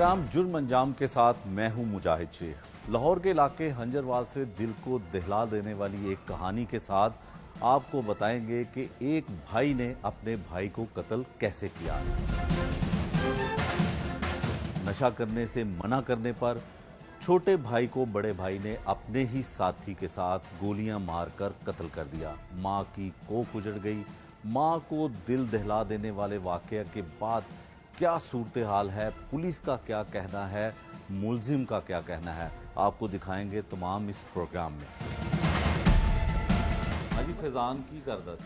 Programme जुर्म अंजाम के साथ मैं हूं मुजाहिद शेख। लाहौर के इलाके हंजरवाल से दिल को दहला देने वाली एक कहानी के साथ आपको बताएंगे कि एक भाई ने अपने भाई को कत्ल कैसे किया। नशा करने से मना करने पर छोटे भाई को बड़े भाई ने अपने ही साथी के साथ गोलियां मारकर कत्ल कर दिया। मां की कोख उजड़ गई। मां को दिल दहला देने वाले वाकये के बाद क्या सूरत हाल है, पुलिस का क्या कहना है, मुलजिम का क्या कहना है, आपको दिखाएंगे तमाम इस प्रोग्राम में। हाजी फैजान की कर दस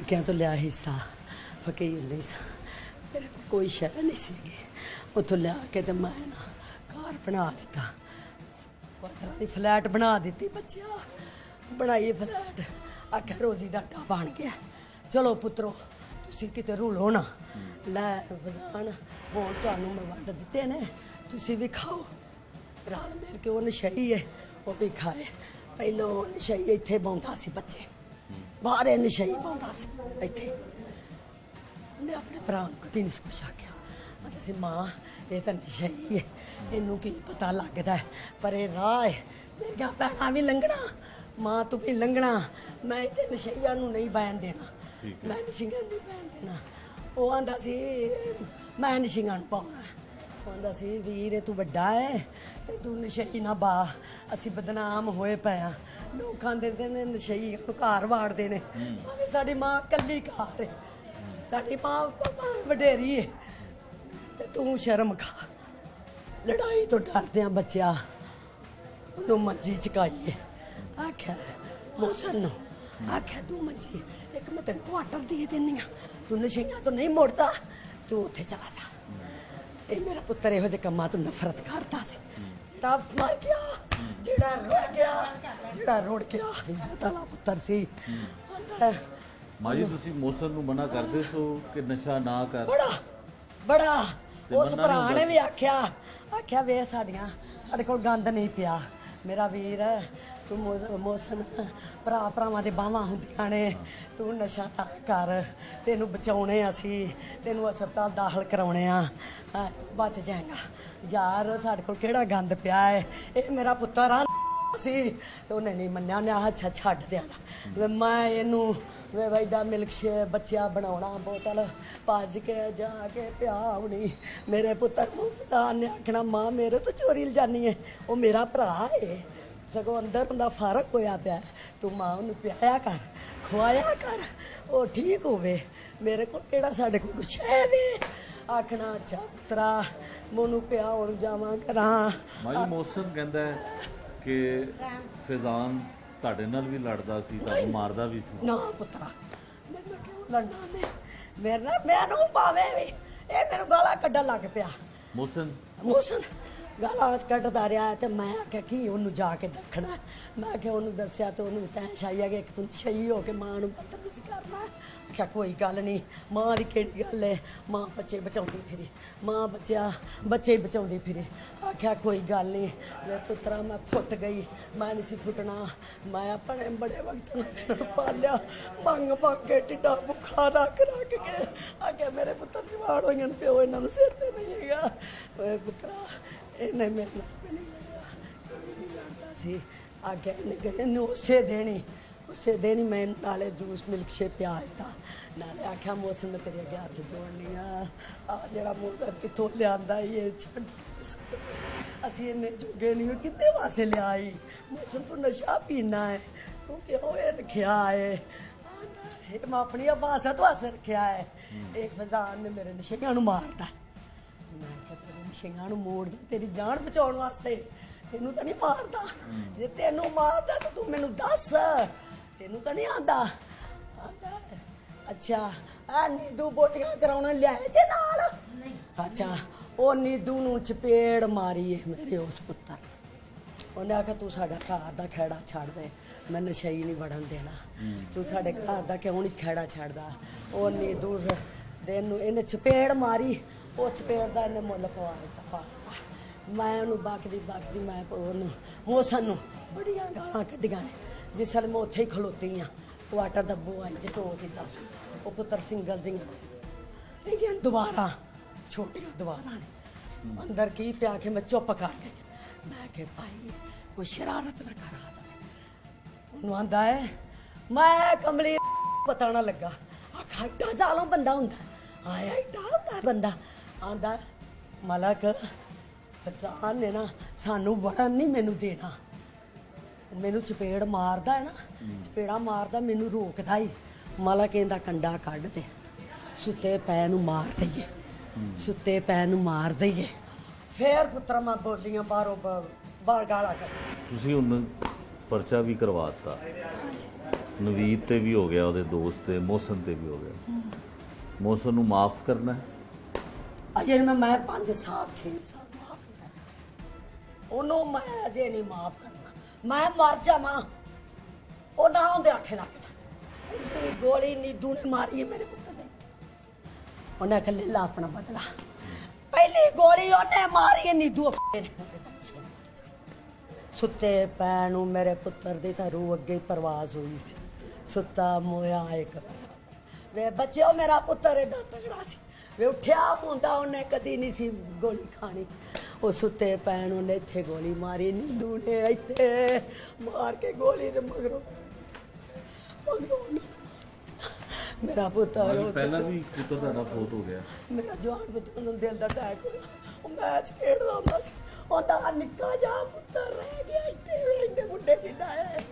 क्या तो लिया हिस्सा फकीर नहीं सा, मेरे को कोई शह नहीं सी, उतो लिया के तो मैं ना घर बना दिता, क्वार्टर की फ्लैट बना दी। बच्चा बनाई फ्लैट, आख्या रोजी दा आटा बन गया, चलो पुत्रो तुसी किते रुलो ना, लै फजान हुण तुहानू मैं वंड दिते ने, तुसी भी खाओ। रल मिल के वो नशई है वो भी खाए। पहलो नशई इत्थे बौंदा सी, बच्चे बाहर नशई बौंदा सी इत्थे। मैं अपने भरा नूं कदी नहीं कुछ आख्या, आंदा सी मां ये तो नशई है, इनू की पता लगदा है, पर ये राह है, मेरिया भैणां भी लंघना, मां तू भी लंघना, मैं इत्थे नशईआं नूं नहीं बैण देना, मैं नशईआं नहीं बैण देना। वो आंदा सी मैं नशईआं नूं पाउणा, आंदा सी वीर तू वड्डा है ते तू नशई ना बा, असी बदनाम होए पे आ, लोग आंदे ने नशई घर वाड़दे ने, भावें साडी मां कल्ली घर है, साडी मां वडेरी है, ते तू शर्म खा। लड़ाई तो डरदे आ बच्चा, उन्होंने मंजी चकाई, आख्या मोहसन नूं, आख्या तू मंजी एक मैं तेन क्वार्टर दे देनी, तू नशइयां तो नहीं मुड़ता, तू उत्थे चला जा। ये मेरा पुत्र इहो जे कम्मां तो नफरत करता सी, तब मर गया जेड़ा रुड़ गया, जेड़ा रुड़ गया इज्जत वाला पुत्र सी। मां जी तुसीं मोहसन नूं मना करदे सो कि नशा ना कर? बड़ा बड़ा उस भरा ने भी आख्या, आख्या वे साडियां साडे कोल गंद नहीं पिया, मेरा वीर तू मोहसन भरा भरावां दे बाहां हुंदियां ने, तू नशा ना कर, तेनू बचाउणे असी, तेनू अस्पताल दाखल कराउणे आ, तू बच जाएगा यार, साडे कोल किहड़ा गंद पिया है, ये मेरा पुत्तर सी। तो उन्हें नहीं मन्निया, उन्हें अच्छा छड्ड देना, मैं इनू वे वैदा मिल्क शेक बच्चा बनाउणा, बोतल भज के जाके पियाउणी, मेरे पुत्तर ने आखना मां मेरे तो चोरी लजानी है, वो मेरा भरा है, सगों अंदर उनका फर्क होया पिया, तू मां उन्हें पियाया कर, खुआया कर, वो ठीक होवे, मेरे को केड़ा साडे कोल कुछ है वे, आखना अच्छा पुत्रा मोनू पियाउण जावां करां। मां मोहसन कहंदा है कि फैजान ਤੁਹਾਡੇ ਨਾਲ ਵੀ ਲੜਦਾ ਸੀ, ਤੁਹਾਨੂੰ ਮਾਰਦਾ ਵੀ ਸੀ? ਨਾ ਪੁੱਤਰਾ ਮੇਰੇ ਨਾਲ ਕਿਉਂ ਲੜਨਾ ਨੇ, ਮੇਰੇ ਨਾਲ ਮੈਨੂੰ ਪਾਵੇ ਵੀ, ਇਹ ਮੈਨੂੰ ਗਾਲਾਂ ਕੱਢਣ ਲੱਗ ਪਿਆ। ਮੋਹਸਨ ਗਾਲਾਂ ਕੱਢਦਾ ਰਿਹਾ ਤੇ ਮੈਂ ਆਖਿਆ ਕਿ ਉਹਨੂੰ ਜਾ ਕੇ ਦੇਖਣਾ, ਮੈਂ ਕਿ ਉਹਨੂੰ ਦੱਸਿਆ ਤੇ ਉਹਨੂੰ ਤੈਂ ਸ਼ਾਈ ਆ ਕਿ ਇੱਕ ਤੂੰ ਸ਼ਹੀ ਹੋ ਕੇ ਮਾਂ ਨੂੰ ਬਦਤਮੀਜ਼ ਕਰਨਾ, ਆਖਿਆ ਕੋਈ ਗੱਲ ਨਹੀਂ, ਮਾਂ ਦੀ ਕਿਹੜੀ ਗੱਲ ਹੈ, ਮਾਂ ਬੱਚੇ ਬਚਾਉਂਦੀ ਫਿਰੀ, ਮਾਂ ਬੱਚੇ ਬਚਾਉਂਦੀ ਫਿਰੀ, ਆਖਿਆ ਕੋਈ ਗੱਲ ਨਹੀਂ। ਮੇਰੇ ਪੁੱਤਰਾ ਮੈਂ ਫੁੱਟ ਗਈ, ਮੈਂ ਨਹੀਂ ਸੀ ਫੁੱਟਣਾ, ਮੈਂ ਆਪਣੇ ਬੜੇ ਵਕਤ ਨੂੰ ਪਾਲਿਆ, ਮੰਗ ਕੇ ਟਿੱਡਾ ਭੁੱਖਾ ਰੱਖ ਕੇ, ਆਖਿਆ ਮੇਰੇ ਪੁੱਤਰ ਜਵਾਨ ਹੋਈਆਂ ਨੇ, ਪਿਓ ਇਹਨਾਂ ਨੂੰ ਸਿਰ ਤੇ ਨਹੀਂ ਹੈਗਾ, ਪੁੱਤਰਾ ਇਹਨੇ ਮੇਰੇ ਨਾਲ ਨਹੀਂ ਲੜਦਾ ਸੀ, ਆਖਿਆ ਇਹਨੇ ਉਸੇ ਦੇਣੀ ਮੈਂ ਨਾਲੇ ਜੂਸ ਮਿਲਕ ਸ਼ੇਕ ਪਿਆ ਦਿੱਤਾ, ਨਾਲੇ ਆਖਿਆ ਮੌਸਮ ਮੈਂ ਤੇਰੇ ਅੱਗੇ ਹੱਥ ਜੋੜਨੀ ਆ ਜਿਹੜਾ ਮੂੰਹ ਕਿੱਥੋਂ ਲਿਆਂਦਾ ਇਹ ਛੱਡ, ਅਸੀਂ ਇੰਨੇ ਜੋਗੇ ਨਹੀਂ ਕਿੰਨੇ ਵਾਸਤੇ ਲਿਆਈ, ਮੌਸਮ ਤੂੰ ਨਸ਼ਾ ਪੀਣਾ ਹੈ, ਤੂੰ ਕਿਉਂ ਇਹ ਰੱਖਿਆ ਹੈ, ਮੈਂ ਆਪਣੀ ਆਵਾਜ਼ਤ ਵਾਸਤੇ ਰੱਖਿਆ ਹੈ, ਇੱਕ ਫਜ਼ਾਨ ਨੇ ਮੇਰੇ ਨਸ਼ਿਆਂ ਨੂੰ ਮਾਰਦਾ, ਮੈਂ ਕਿਹਾ ਤੇਰੇ ਨਸ਼ਿਆਂ ਨੂੰ ਮੋੜਦਾ ਤੇਰੀ ਜਾਨ ਬਚਾਉਣ ਵਾਸਤੇ, ਤੈਨੂੰ ਤਾਂ ਨਹੀਂ ਮਾਰਦਾ, ਜੇ ਤੈਨੂੰ ਮਾਰਦਾ ਤਾਂ ਤੂੰ ਮੈਨੂੰ ਦੱਸ, ਤੈਨੂੰ ਤਾਂ ਨਹੀਂ ਆਂਦਾ। ਅੱਛਾ ਆ ਨੀਦੂ ਬੋਟੀਆਂ ਕਰਾਉਣ ਲਿਆਏ ਜੇ ਨਾਲ? ਅੱਛਾ ਉਹ ਨੀਦੂ ਨੂੰ ਚਪੇੜ ਮਾਰੀ ਹੈ ਮੇਰੇ ਉਸ ਪੁੱਤਰ, ਉਹਨੇ ਆਖਿਆ ਤੂੰ ਸਾਡਾ ਘਰ ਦਾ ਖਹਿੜਾ ਛੱਡ ਦੇ, ਮੈਂ ਨਸ਼ਈ ਨਹੀਂ ਵੜਨ ਦੇਣਾ, ਤੂੰ ਸਾਡੇ ਘਰ ਦਾ ਕਿਉਂ ਨਹੀਂ ਖਹਿੜਾ ਛੱਡਦਾ, ਉਹ ਨੀਦੂ ਦਿਨ ਨੂੰ ਇਹਨੇ ਚਪੇੜ ਮਾਰੀ, ਉਹ ਚਪੇੜ ਦਾ ਇਹਨੇ ਮੁੱਲ ਪਵਾ ਦਿੱਤਾ, ਮੈਂ ਉਹਨੂੰ ਬਕਦੀ ਮੈਂ ਉਹਨੂੰ ਮੋਹਸਨ ਨੂੰ ਬੜੀਆਂ ਗਾਲਾਂ ਕੱਢੀਆਂ ਨੇ, ਜਿਸ ਵੇਲੇ ਮੈਂ ਉੱਥੇ ਹੀ ਖਲੋਤੀ ਹਾਂ, ਕੁਆਟਰ ਦਾ ਬੂਹਾ ਇੰਜ ਢੋ ਦਿੱਤਾ ਸੀ, ਉਹ ਪੁੱਤਰ ਸਿੰਗਲ ਦੀਆਂ ਲੇਕਿਨ ਦੁਬਾਰਾ ਛੋਟੀਆਂ ਦੀਵਾਰਾਂ ਨੇ ਅੰਦਰ ਕੀ ਪਿਆ ਕੇ ਮੈਂ ਚੁੱਪ ਕਰ ਗਈ ਮੈਂ ਕਿ ਭਾਈ ਕੋਈ ਸ਼ਰਾਰਤ ਨਾ ਕਰ ਆ ਉਹਨੂੰ ਆਂਦਾ ਹੈ ਮੈਂ ਕਮਲੀ ਪਤਾ ਨਾ ਲੱਗਾ ਆਖਾ ਏਡਾ ਜ਼ਾਲਮ ਬੰਦਾ ਹੁੰਦਾ ਆਇਆ ਏਡਾ ਹੁੰਦਾ ਬੰਦਾ ਆਂਦਾ ਮਲਕ ਫਸਾਨ ਨੇ ਨਾ ਸਾਨੂੰ ਵੜਨ ਨਹੀਂ ਮੈਨੂੰ ਦੇਣਾ ਮੈਨੂੰ ਚਪੇੜ ਮਾਰਦਾ ਹੈ ਨਾ ਚਪੇੜਾ ਮਾਰਦਾ ਮੈਨੂੰ ਰੋਕਦਾ ਹੀ ਮਲਕ ਕਹਿੰਦਾ ਕੰਡਾ ਕੱਢ ਦੇ ਸੁੱਤੇ ਪੈ ਨੂੰ ਮਾਰ ਦਈਏ ਸੁੱਤੇ ਪੈ ਨੂੰ ਮਾਰ ਦਈਏ ਫੇਰ ਪੁੱਤਰ ਮੈਂ ਬੋਲੀਆਂ ਬਾਹਰੋਂ ਬਾਹਰ ਗਾਲਾਂ ਕੱਢ ਤੁਸੀਂ ਹੁਣ ਪਰਚਾ ਵੀ ਕਰਵਾਤਾ ਨਵੀਦ ਤੇ ਵੀ ਹੋ ਗਿਆ ਉਹਦੇ ਦੋਸਤ ਤੇ ਮੋਹਸਨ ਤੇ ਵੀ ਹੋ ਗਿਆ ਮੋਹਸਨ ਨੂੰ ਮਾਫ ਕਰਨਾ ਅਜੇ ਮੈਂ 5 ਸਾਲ 6 ਸਾਲ ਮਾਫ ਕਰਨਾ ਉਹਨੂੰ ਮੈਂ ਅਜੇ ਨਹੀਂ ਮਾਫ ਕਰਨਾ ਮੈਂ ਮਰ ਜਾਵਾਂ ਉਹ ਨਾ ਹੁੰਦੇ ਆਖੇ ਲੱਗਦਾ ਗੋਲੀ ਨੀਦੂ ਨੇ ਮਾਰੀ ਹੈ ਮੇਰੇ ਪੁੱਤ ਨੇ ਉਹਨੇ ਇਕੱਲੇ ਲਾ ਆਪਣਾ ਬਦਲਾ ਪਹਿਲੀ ਗੋਲੀ ਉਹਨੇ ਮਾਰੀ ਹੈ ਨੀਦੂ ਸੁੱਤੇ ਪੈ ਨੂੰ ਮੇਰੇ ਪੁੱਤਰ ਦੀ ਤਾਂ ਰੂਹ ਅੱਗੇ ਪਰਵਾਜ਼ ਹੋਈ ਸੀ ਸੁੱਤਾ ਮੋਇਆ ਇੱਕ ਵੇ ਬੱਚਿਓ ਮੇਰਾ ਪੁੱਤਰ ਏਡਾ ਤਗੜਾ ਸੀ ਵੇ ਉੱਠਿਆ ਹੁੰਦਾ ਉਹਨੇ ਕਦੀ ਨਹੀਂ ਸੀ ਗੋਲੀ ਖਾਣੀ ਉਹ ਸੁੱਤੇ ਪੈਣ ਉਹਨੇ ਇੱਥੇ ਗੋਲੀ ਮਾਰੀ ਨੀਂਦੂ ਨੇ ਇੱਥੇ ਮਾਰ ਕੇ ਗੋਲੀ ਦੇ ਮਗਰੋਂ ਮੇਰਾ ਪੁੱਤਰ ਪਹਿਲਾਂ ਵੀ ਪੁੱਤਰ ਤੁਹਾਡਾ ਫੌਤ ਹੋ ਗਿਆ ਮੇਰਾ ਜਵਾਨ ਪੁੱਤਰ ਨੂੰ ਦਿਲ ਦਾ ਅਟੈਕ ਹੋਇਆ ਉਹ ਮੈਚ ਖੇਡਦਾ ਹੁੰਦਾ ਸੀ ਉਹਦਾ ਨਿੱਕਾ ਜਿਹਾ ਪੁੱਤਰ ਰਹਿ ਗਿਆ ਇੱਥੇ ਮੁੰਡੇ ਜਿੱਡਾ ਹੈ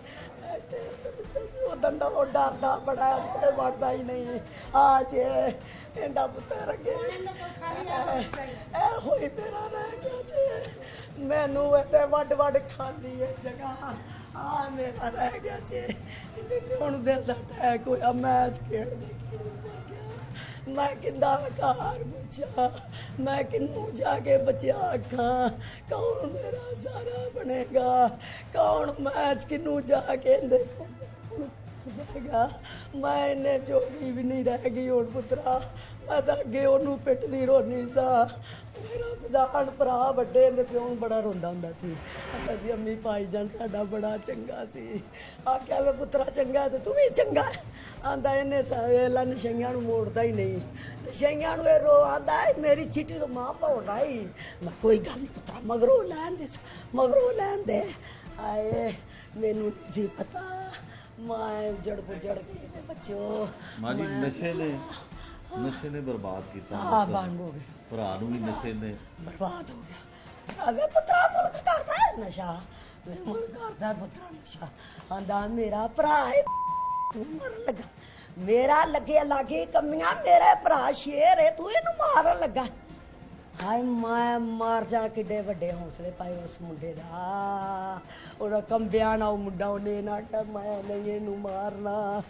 ਉਹ ਦੰਦਾ ਉਹ ਡਰਦਾ ਬੜਾ ਤੇ ਵੜਦਾ ਹੀ ਨਹੀਂ ਆ ਜੇ ਇਹਦਾ ਪੁੱਤਰ ਅੱਗੇ ਇਹ ਹੋਈ ਮੇਰਾ ਰਹਿ ਗਿਆ ਜੇ ਮੈਨੂੰ ਇੱਥੇ ਵੱਡ ਵੱਡ ਖਾਂਦੀ ਹੈ ਜਗ੍ਹਾ ਆ ਮੇਰਾ ਰਹਿ ਗਿਆ ਜੇ ਹੁਣ ਦਿਲ ਦਾ ਅਟੈਕ ਹੋਇਆ ਮੈਚ ਖੇਡਦੇ ਮੈਂ ਕਿੰਦਾ ਘਰ ਪੁੱਛਿਆ ਮੈਂ ਕਿੰਨੂੰ ਜਾ ਕੇ ਬਚਿਆ ਆਖਾਂ ਕੌਣ ਮੇਰਾ ਸਾਰਾ ਬਣੇਗਾ ਕੌਣ ਮੈਚ ਕਿੰਨੂੰ ਜਾ ਕੇ ਦੇਗਾ ਮੈਂ ਇਹਨੇ ਜੋਗੀ ਵੀ ਨਹੀਂ ਰਹਿ ਗਈ ਹੁਣ ਪੁੱਤਰਾ ਮੈਂ ਤਾਂ ਅੱਗੇ ਉਹਨੂੰ ਪਿੱਟਦੀ ਰੋਣੀ ਸਾਂ ਮੇਰਾ ਬਜ਼ਾਨ ਭਰਾ ਵੱਡੇ ਦੇ ਪਿਓ ਨੂੰ ਬੜਾ ਰੋਂਦਾ ਹੁੰਦਾ ਸੀ ਅਸੀਂ ਅੰਮੀ ਭਾਈ ਜਾਨ ਸਾਡਾ ਬੜਾ ਚੰਗਾ ਸੀ ਆਖਿਆ ਵੇ ਪੁੱਤਰਾ ਚੰਗਾ ਤੇ ਤੂੰ ਵੀ ਚੰਗਾ ਆਂਦਾ ਇਹਨੇ ਵੇਲਾ ਨਸ਼ਈਆਂ ਨੂੰ ਮੋੜਦਾ ਹੀ ਨਹੀਂ ਨਸ਼ਈਆਂ ਨੂੰ ਇਹ ਰੋ ਆਂਦਾ ਮੇਰੀ ਚਿੱਟੀ ਤੋਂ ਮਾਂ ਪਾਉਣਾ ਹੀ ਮੈਂ ਕੋਈ ਗੱਲ ਨਹੀਂ ਪੁੱਤਰਾ ਮਗਰੋਂ ਲੈਣ ਦੇ ਆਏ ਮੈਨੂੰ ਨਹੀਂ ਸੀ ਪਤਾ ਮੈਂ ਜੜ ਗਈ ਤੇ ਬੱਚੋ ਮਾਂ ਜੀ ਨਸ਼ੇ ਨੇ ਬਰਬਾਦ ਕੀਤਾ ਬਣ ਹੋ ਗਏ ਭਰਾ ਨੂੰ ਵੀ ਨਸ਼ੇ ਨੇ ਬਰਬਾਦ ਹੋ ਗਿਆ ਅਵੇ ਪੁੱਤਰਾ ਮੁਲਕ ਕਰਦਾ ਹੈ ਨਸ਼ਾ ਮੁਲਕ ਕਰਦਾ ਪੁੱਤਰਾ ਨਸ਼ਾ ਆਂਦਾ ਮੇਰਾ ਭਰਾ ਹੈ ਤੂੰ ਮਰਨ ਲੱਗਾ ਮੇਰਾ ਲੱਗੇ ਲਾਗੇ ਕਮੀਆਂ ਮੇਰੇ ਭਰਾ ਸ਼ੇਰ ਹੈ ਤੂੰ ਇਹਨੂੰ ਮਾਰਨ ਲੱਗਾ ਹਾਏ ਮੈਂ ਮਾਰ ਜਾ ਕਿੱਡੇ ਵੱਡੇ ਹੌਸਲੇ ਪਾਏ ਉਸ ਮੁੰਡੇ ਦਾ ਉਹਦਾ ਕੰਬਿਆ ਨਾ ਉਹ ਮੁੰਡਾ ਉਹਨੇ ਨਾ ਕਿ ਮੈਂ ਨਹੀਂ ਇਹਨੂੰ ਮਾਰਨਾ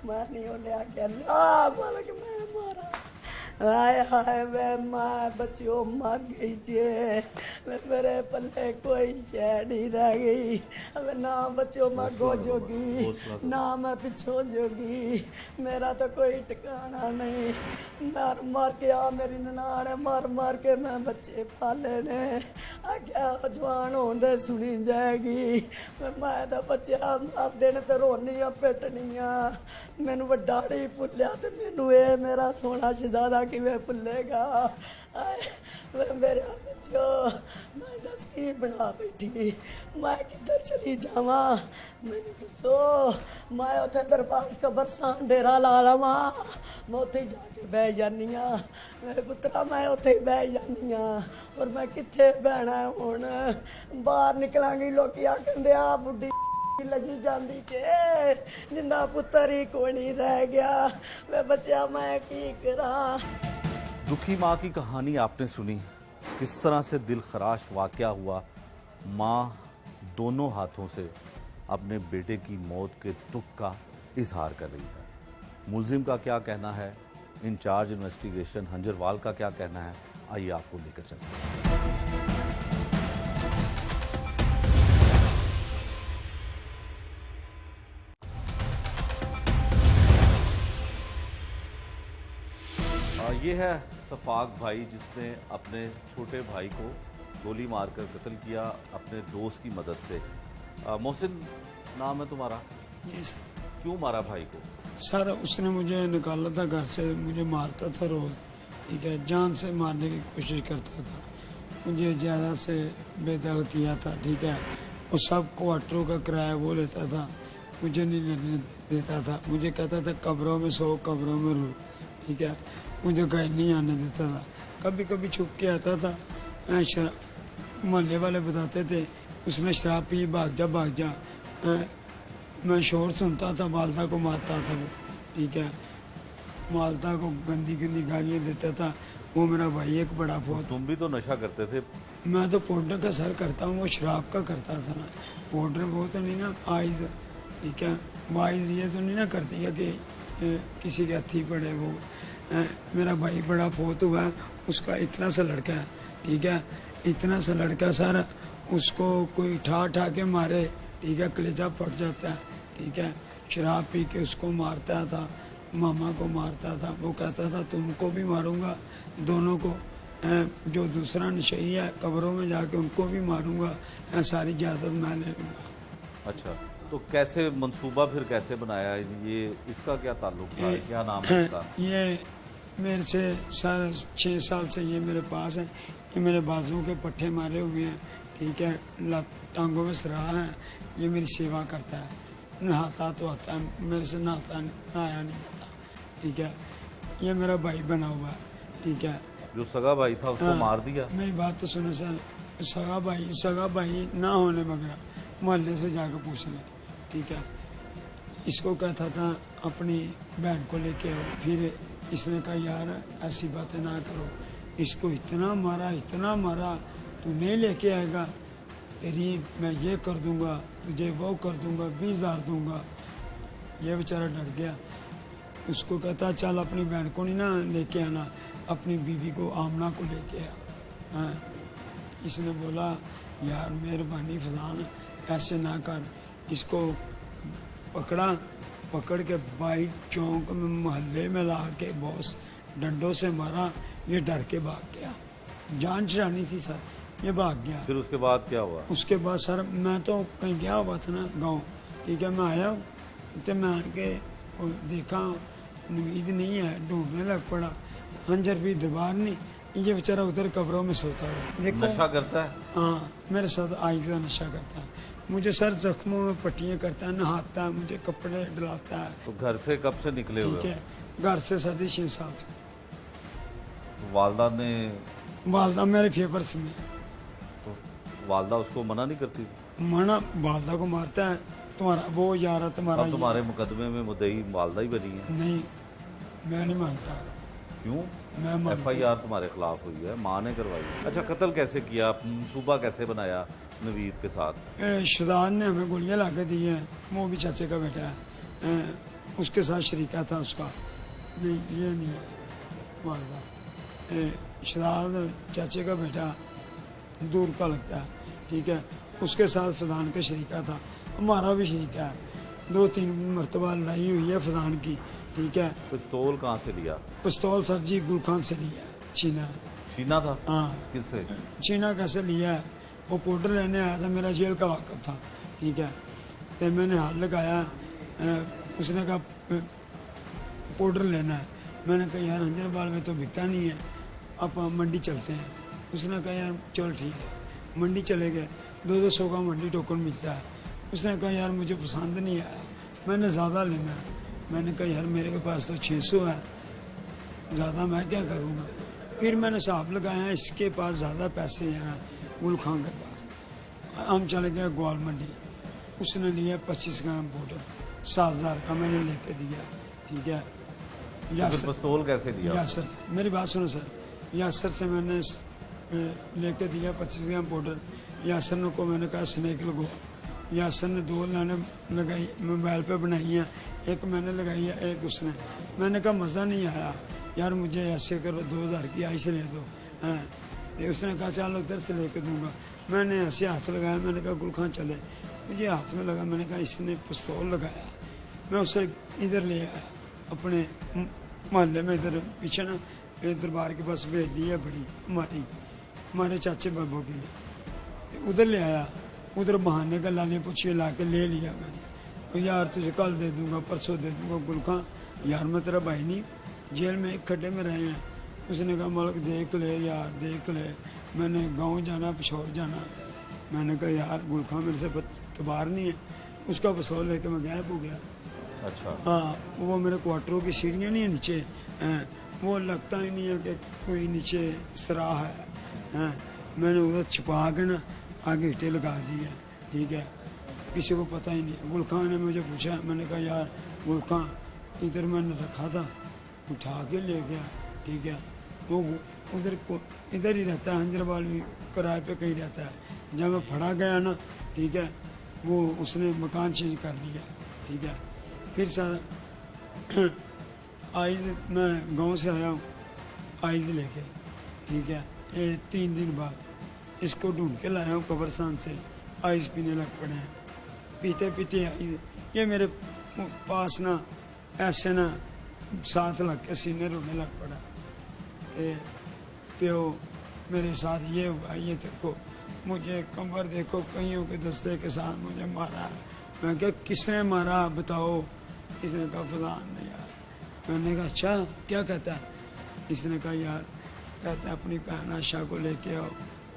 ਮੈਂ ਨਹੀਂ ਉਹਨੇ ਆਖਿਆ ਲਾ ਮਾਲਕ ਮੈਂ ਮਾਰਾਂ ਹਾਏ ਹਾਏ ਵੇ ਮਾਂ ਬੱਚਿਓ ਮਰ ਗਈ ਜੇ ਮੇਰੇ ਪੱਲੇ ਕੋਈ ਸ਼ੈ ਨਹੀਂ ਰਹਿ ਗਈ ਨਾ ਬੱਚਿਓ ਮੈਂ ਗੋ ਜੋਗੀ ਨਾ ਮੈਂ ਪਿੱਛੋਂ ਜੋਗੀ ਮੇਰਾ ਤਾਂ ਕੋਈ ਟਿਕਾਣਾ ਨਹੀਂ ਮਰ ਕੇ ਆ ਮੇਰੀ ਨਨਾਣ ਮਾਰ ਕੇ ਮੈਂ ਬੱਚੇ ਪਾਲੇ ਨੇ ਆਖਿਆ ਜਵਾਨ ਹੁੰਦੇ ਸੁਣੀ ਜਾਏਗੀ ਮੈਂ ਤਾਂ ਬੱਚਿਆ ਮਰਦੇ ਨੇ ਤੇ ਰੋਣੀਆਂ ਪਿੱਟਣੀਆਂ ਮੈਨੂੰ ਵੱਡਾ ਨਹੀਂ ਭੁੱਲਿਆ ਤੇ ਮੈਨੂੰ ਇਹ ਮੇਰਾ ਸੋਹਣਾ ਸ਼ਹਿਜ਼ਾਦਾ ਕਿਵੇਂ ਭੁੱਲੇਗਾ ਮੇਰੇ ਬੱਚੋ ਮੈਂ ਦੱਸ ਕੀ ਬਣਾ ਬੈਠੀ ਮੈਂ ਕਿੱਧਰ ਚਲੀ ਜਾਵਾਂ ਮੈਨੂੰ ਦੱਸੋ ਮੈਂ ਉੱਥੇ ਦਰਬਾਰ ਕਬਰਸਤਾਨ ਡੇਰਾ ਲਾ ਲਵਾਂ ਮੈਂ ਉੱਥੇ ਜਾ ਕੇ ਬਹਿ ਜਾਂਦੀ ਹਾਂ ਮੇਰੇ ਪੁੱਤਰਾ ਮੈਂ ਉੱਥੇ ਹੀ ਬਹਿ ਜਾਂਦੀ ਹਾਂ ਔਰ ਮੈਂ ਕਿੱਥੇ ਬਹਿਣਾ ਹੁਣ ਬਾਹਰ ਨਿਕਲਾਂਗੀ ਲੋਕੀ ਆਖਦੇ ਆ ਬੁੱਢੀ लगी जाती के जिंदा पुत्र ही कोई नहीं रह गया मैं बच्चा मैं की करा। दुखी माँ की कहानी आपने सुनी, किस तरह से दिल खराश वाकया हुआ। माँ दोनों हाथों से अपने बेटे की मौत के दुख का इजहार कर रही है। मुलजिम का क्या कहना है, इंचार्ज इन्वेस्टिगेशन हंजरवाल का क्या कहना है, आइए आपको लेकर चलते हैं। ये है सफाक भाई जिसने अपने छोटे भाई को गोली मारकर कत्ल किया अपने दोस्त की मदद से। मोहसिन नाम है तुम्हारा? जी सर। क्यों मारा भाई को? सर उसने मुझे निकाला था घर से, मुझे मारता था रोज, ٹھیک ہے، جان سے مارنے کی کوشش کرتا تھا، مجھے زیادہ سے بے دخل کیا تھا، ٹھیک ہے، وہ سب کوارٹروں کا کرایہ وہ لیتا تھا، مجھے نہیں لینے دیتا تھا، مجھے کہتا تھا قبروں میں سو قبروں میں رو، ٹھیک ہے، مجھے گھر نہیں آنے دیتا تھا، کبھی کبھی چھپ کے آتا تھا، محلے والے بتاتے تھے اس نے شراب پی، بھاگ جا بھاگ جا، میں شور سنتا تھا، والدہ کو مارتا تھا وہ، ٹھیک ہے، والدہ کو گندی گندی گالیاں دیتا تھا، وہ میرا بھائی ایک بڑا بہت. تم بھی تو نشہ کرتے تھے. میں تو پاؤڈر کا سر کرتا ہوں، وہ شراب کا کرتا تھا نا. پاؤڈر وہ تو نہیں نا آئز، ٹھیک ہے، وائز یہ تو نہیں نا کرتی ہے کہ کسی کے ہاتھی پڑے. وہ میرا بھائی بڑا فوت ہوا ہے، اس کا اتنا سا لڑکا ہے، ٹھیک ہے، اتنا سا لڑکا سر، اس کو کوئی ٹھا کے مارے، ٹھیک ہے، کلیجہ پھٹ جاتا ہے، ٹھیک ہے، شراب پی کے اس کو مارتا تھا، ماما کو مارتا تھا، وہ کہتا تھا تم کو بھی ماروں گا دونوں کو، جو دوسرا نشئی ہے قبروں میں جا کے ان کو بھی ماروں گا، ساری اجازت میں لے لوں گا. اچھا، تو کیسے منصوبہ پھر کیسے بنایا یہ، اس کا کیا تعلق تھا، کیا نام ہے اس کا؟ یہ میرے سے 6 سال سے یہ میرے پاس ہے، یہ میرے بازوؤں کے پٹھے مارے ہوئے ہیں، ٹھیک ہے، ٹانگوں میں سراہ ہے، یہ میری سیوا کرتا ہے، نہاتا تو آتا ہے میرے سے، نہایا نہیں جاتا، ٹھیک ہے، یہ میرا بھائی بنا ہوا ہے، ٹھیک ہے. جو سگا بھائی تھا اس کو مار دیا؟ میری بات تو سنو سر، سگا بھائی نہ ہونے بغیر محلے سے جا کے پوچھ لیں، ٹھیک ہے. اس کو کہتا تھا اپنی بہن کو لے کے آؤ، پھر اس نے کہا یار ایسی باتیں نہ کرو، اس کو اتنا مارا تو نہیں لے کے آئے گا، تیری میں یہ کر دوں گا، تجھے وہ کر دوں گا، 20,000 دوں گا. یہ بیچارہ ڈر گیا. اس کو کہتا چل اپنی بہن کو نہیں نا لے کے آنا، اپنی بیوی کو آمنہ کو لے کے آ. اس نے بولا یار مہربانی فلان ایسے نہ کر. اس کو پکڑ کے بائی چونک میں محلے میں لا کے باس ڈنڈوں سے مارا. یہ ڈر کے بھاگ گیا، جان چھڑانی تھی سر، یہ بھاگ گیا. پھر اس کے بعد کیا ہوا؟ اس کے بعد سر میں تو کہیں گیا ہوا تھا نا گاؤں، ٹھیک ہے، میں آیا تو میں آن کے دیکھا امید نہیں ہے، ڈھونڈنے لگ پڑا، ہنجر بھی دوبار نہیں. یہ بیچارہ ادھر قبروں میں سوتا ہے. نشہ کرتا ہے؟ ہاں میرے ساتھ آئز کا نشہ کرتا ہے. مجھے سر زخموں میں پٹیاں کرتا ہے، نہاتا ہے، مجھے کپڑے ڈلاتا ہے. تو گھر سے کب سے نکلے ہوئے؟ ٹھیک ہے، گھر سے سردی 6 سال سے. والدہ میرے فیورس میں. تو والدہ اس کو منع نہیں کرتی تھی؟ منع والدہ کو مارتا ہے، تمہارا وہ یار تمہارا. تمہارے مقدمے میں مدعی والدہ ہی بنی ہے؟ نہیں میں نہیں مانتا. کیوں؟ میں ایف آئی آر تمہارے خلاف ہوئی ہے، ماں نے کروائی. اچھا، قتل کیسے کیا، منصوبہ کیسے بنایا نوید کے ساتھ؟ شداد نے ہمیں گولیاں لا کے دی ہیں، وہ بھی چاچے کا بیٹا ہے، اس کے ساتھ شریکہ تھا اس کا. نہیں یہ نہیں ہے والدہ. شداد چاچے کا بیٹا دور کا لگتا ہے، ٹھیک ہے، اس کے ساتھ فضان کا شریکہ تھا، ہمارا بھی شریکہ ہے. 2-3 مرتبہ لڑائی ہوئی ہے فضان کی، ٹھیک ہے. پستول کہاں سے لیا؟ پستول سر جی گل خان سے لیا، چھینا تھا؟ ہاں. کس سے چھینا کیسے لیا ہے؟ وہ پاؤڈر لینے آیا تھا، میرا جیل کا واقف تھا، ٹھیک ہے، تو میں نے ہاتھ لگایا، اس نے کہا پاؤڈر لینا ہے. میں نے کہا یار ہنجر بال میں تو بکتا نہیں ہے، اب منڈی چلتے ہیں. اس نے کہا یار چل ٹھیک ہے. منڈی چلے گئے، 200 کا منڈی ٹوکن ملتا ہے. اس نے کہا یار مجھے پسند نہیں آیا، میں نے زیادہ لینا ہے. میں نے کہا یار میرے کے پاس تو 600 ہے، زیادہ میں کیا کروں گا. پھر میں نے حساب لگایا اس کے پاس زیادہ پیسے ہیں گل خان کے پاس. ہم چلے گئے گوال منڈی. اس نے لیا 25 گرام پاؤڈر 7,000 کا، میں نے لے کے دیا، ٹھیک ہے. پستول کیسے دیا؟ یاسر، میری بات سنو سر، یاسر سے میں نے لے کے دیا 25 گرام پاؤڈر. یاسر نے کو میں نے کہا سنیک لگو. یاسر نے 2 لائنیں لگائی، موبائل پہ بنائی ہیں، ایک میں نے لگائی ہے، ایک اس نے. میں نے کہا مزہ نہیں آیا یار، مجھے ایسے کرو 2,000 کی آئی سے لے دو. اس نے کہا چلو ادھر سے لے کے دوں گا. میں نے ایسے ہاتھ لگایا، میں نے کہا گل خان چلے. مجھے ہاتھ میں لگا، میں نے کہا اس نے پستول لگایا. میں اسے ادھر لے آیا اپنے محلے میں، ادھر پیچھے نا دربار کے پاس بھیجی ہے بڑی ہمارے چاچے بابو کی، ادھر لے آیا. ادھر بہانے کا لانے پوچھیے لا کے لے لیا میں نے. یار تجھے کل دے دوں گا، پرسوں دے دوں گا. گل خان یار میں تیرا بھائی نہیں، جیل میں ایک کھڈے میں رہے ہیں، اس نے کہا ملک دیکھ لے یار دیکھ لے، میں نے گاؤں جانا پشور جانا، میں نے کہا یار گل خان میرے سے تبار نہیں ہے، اس کا پسول لے کے میں غائب ہو گیا۔ اچھا ہاں وہ میرے کوارٹروں کی سیڑھیاں نہیں ہیں نیچے، وہ لگتا ہی نہیں ہے کہ کوئی نیچے سراہ ہے، میں نے ادھر چھپا کے نا آگے اٹے لگا دی ہے، ٹھیک ہے، کسی کو پتہ ہی نہیں۔ گل خان نے مجھے پوچھا، میں نے کہا یار گل خان ادھر میں نے رکھا تھا، اٹھا کے لے گیا، ٹھیک ہے، وہ ادھر ہی رہتا ہے، ہنجروال بھی کرائے پہ کہیں رہتا ہے۔ جب میں پھڑا گیا نا، ٹھیک ہے، وہ اس نے مکان چینج کر لیا، ٹھیک ہے، پھر سر آئز میں گاؤں سے آیا ہوں آئز لے کے، ٹھیک ہے، 3 دن بعد اس کو ڈھونڈ کے لایا ہوں قبرستان سے، آئز پینے لگ پڑے ہیں، پیتے پیتے آئز یہ میرے پاس نا ایسے نا 7 لگ کے سینے رونے لگ پڑا کہ پیو میرے ساتھ یہ ہوا، یہ دیکھو مجھے کمر دیکھو کئیوں کے دستے کے ساتھ مجھے مارا۔ میں کہ کس نے مارا بتاؤ؟ اس نے کہا فلان نے یار۔ میں نے کہا اچھا کیا کہتا ہے؟ اس نے کہا یار کہتا ہے اپنی بہن عائشہ کو لے کے آؤ،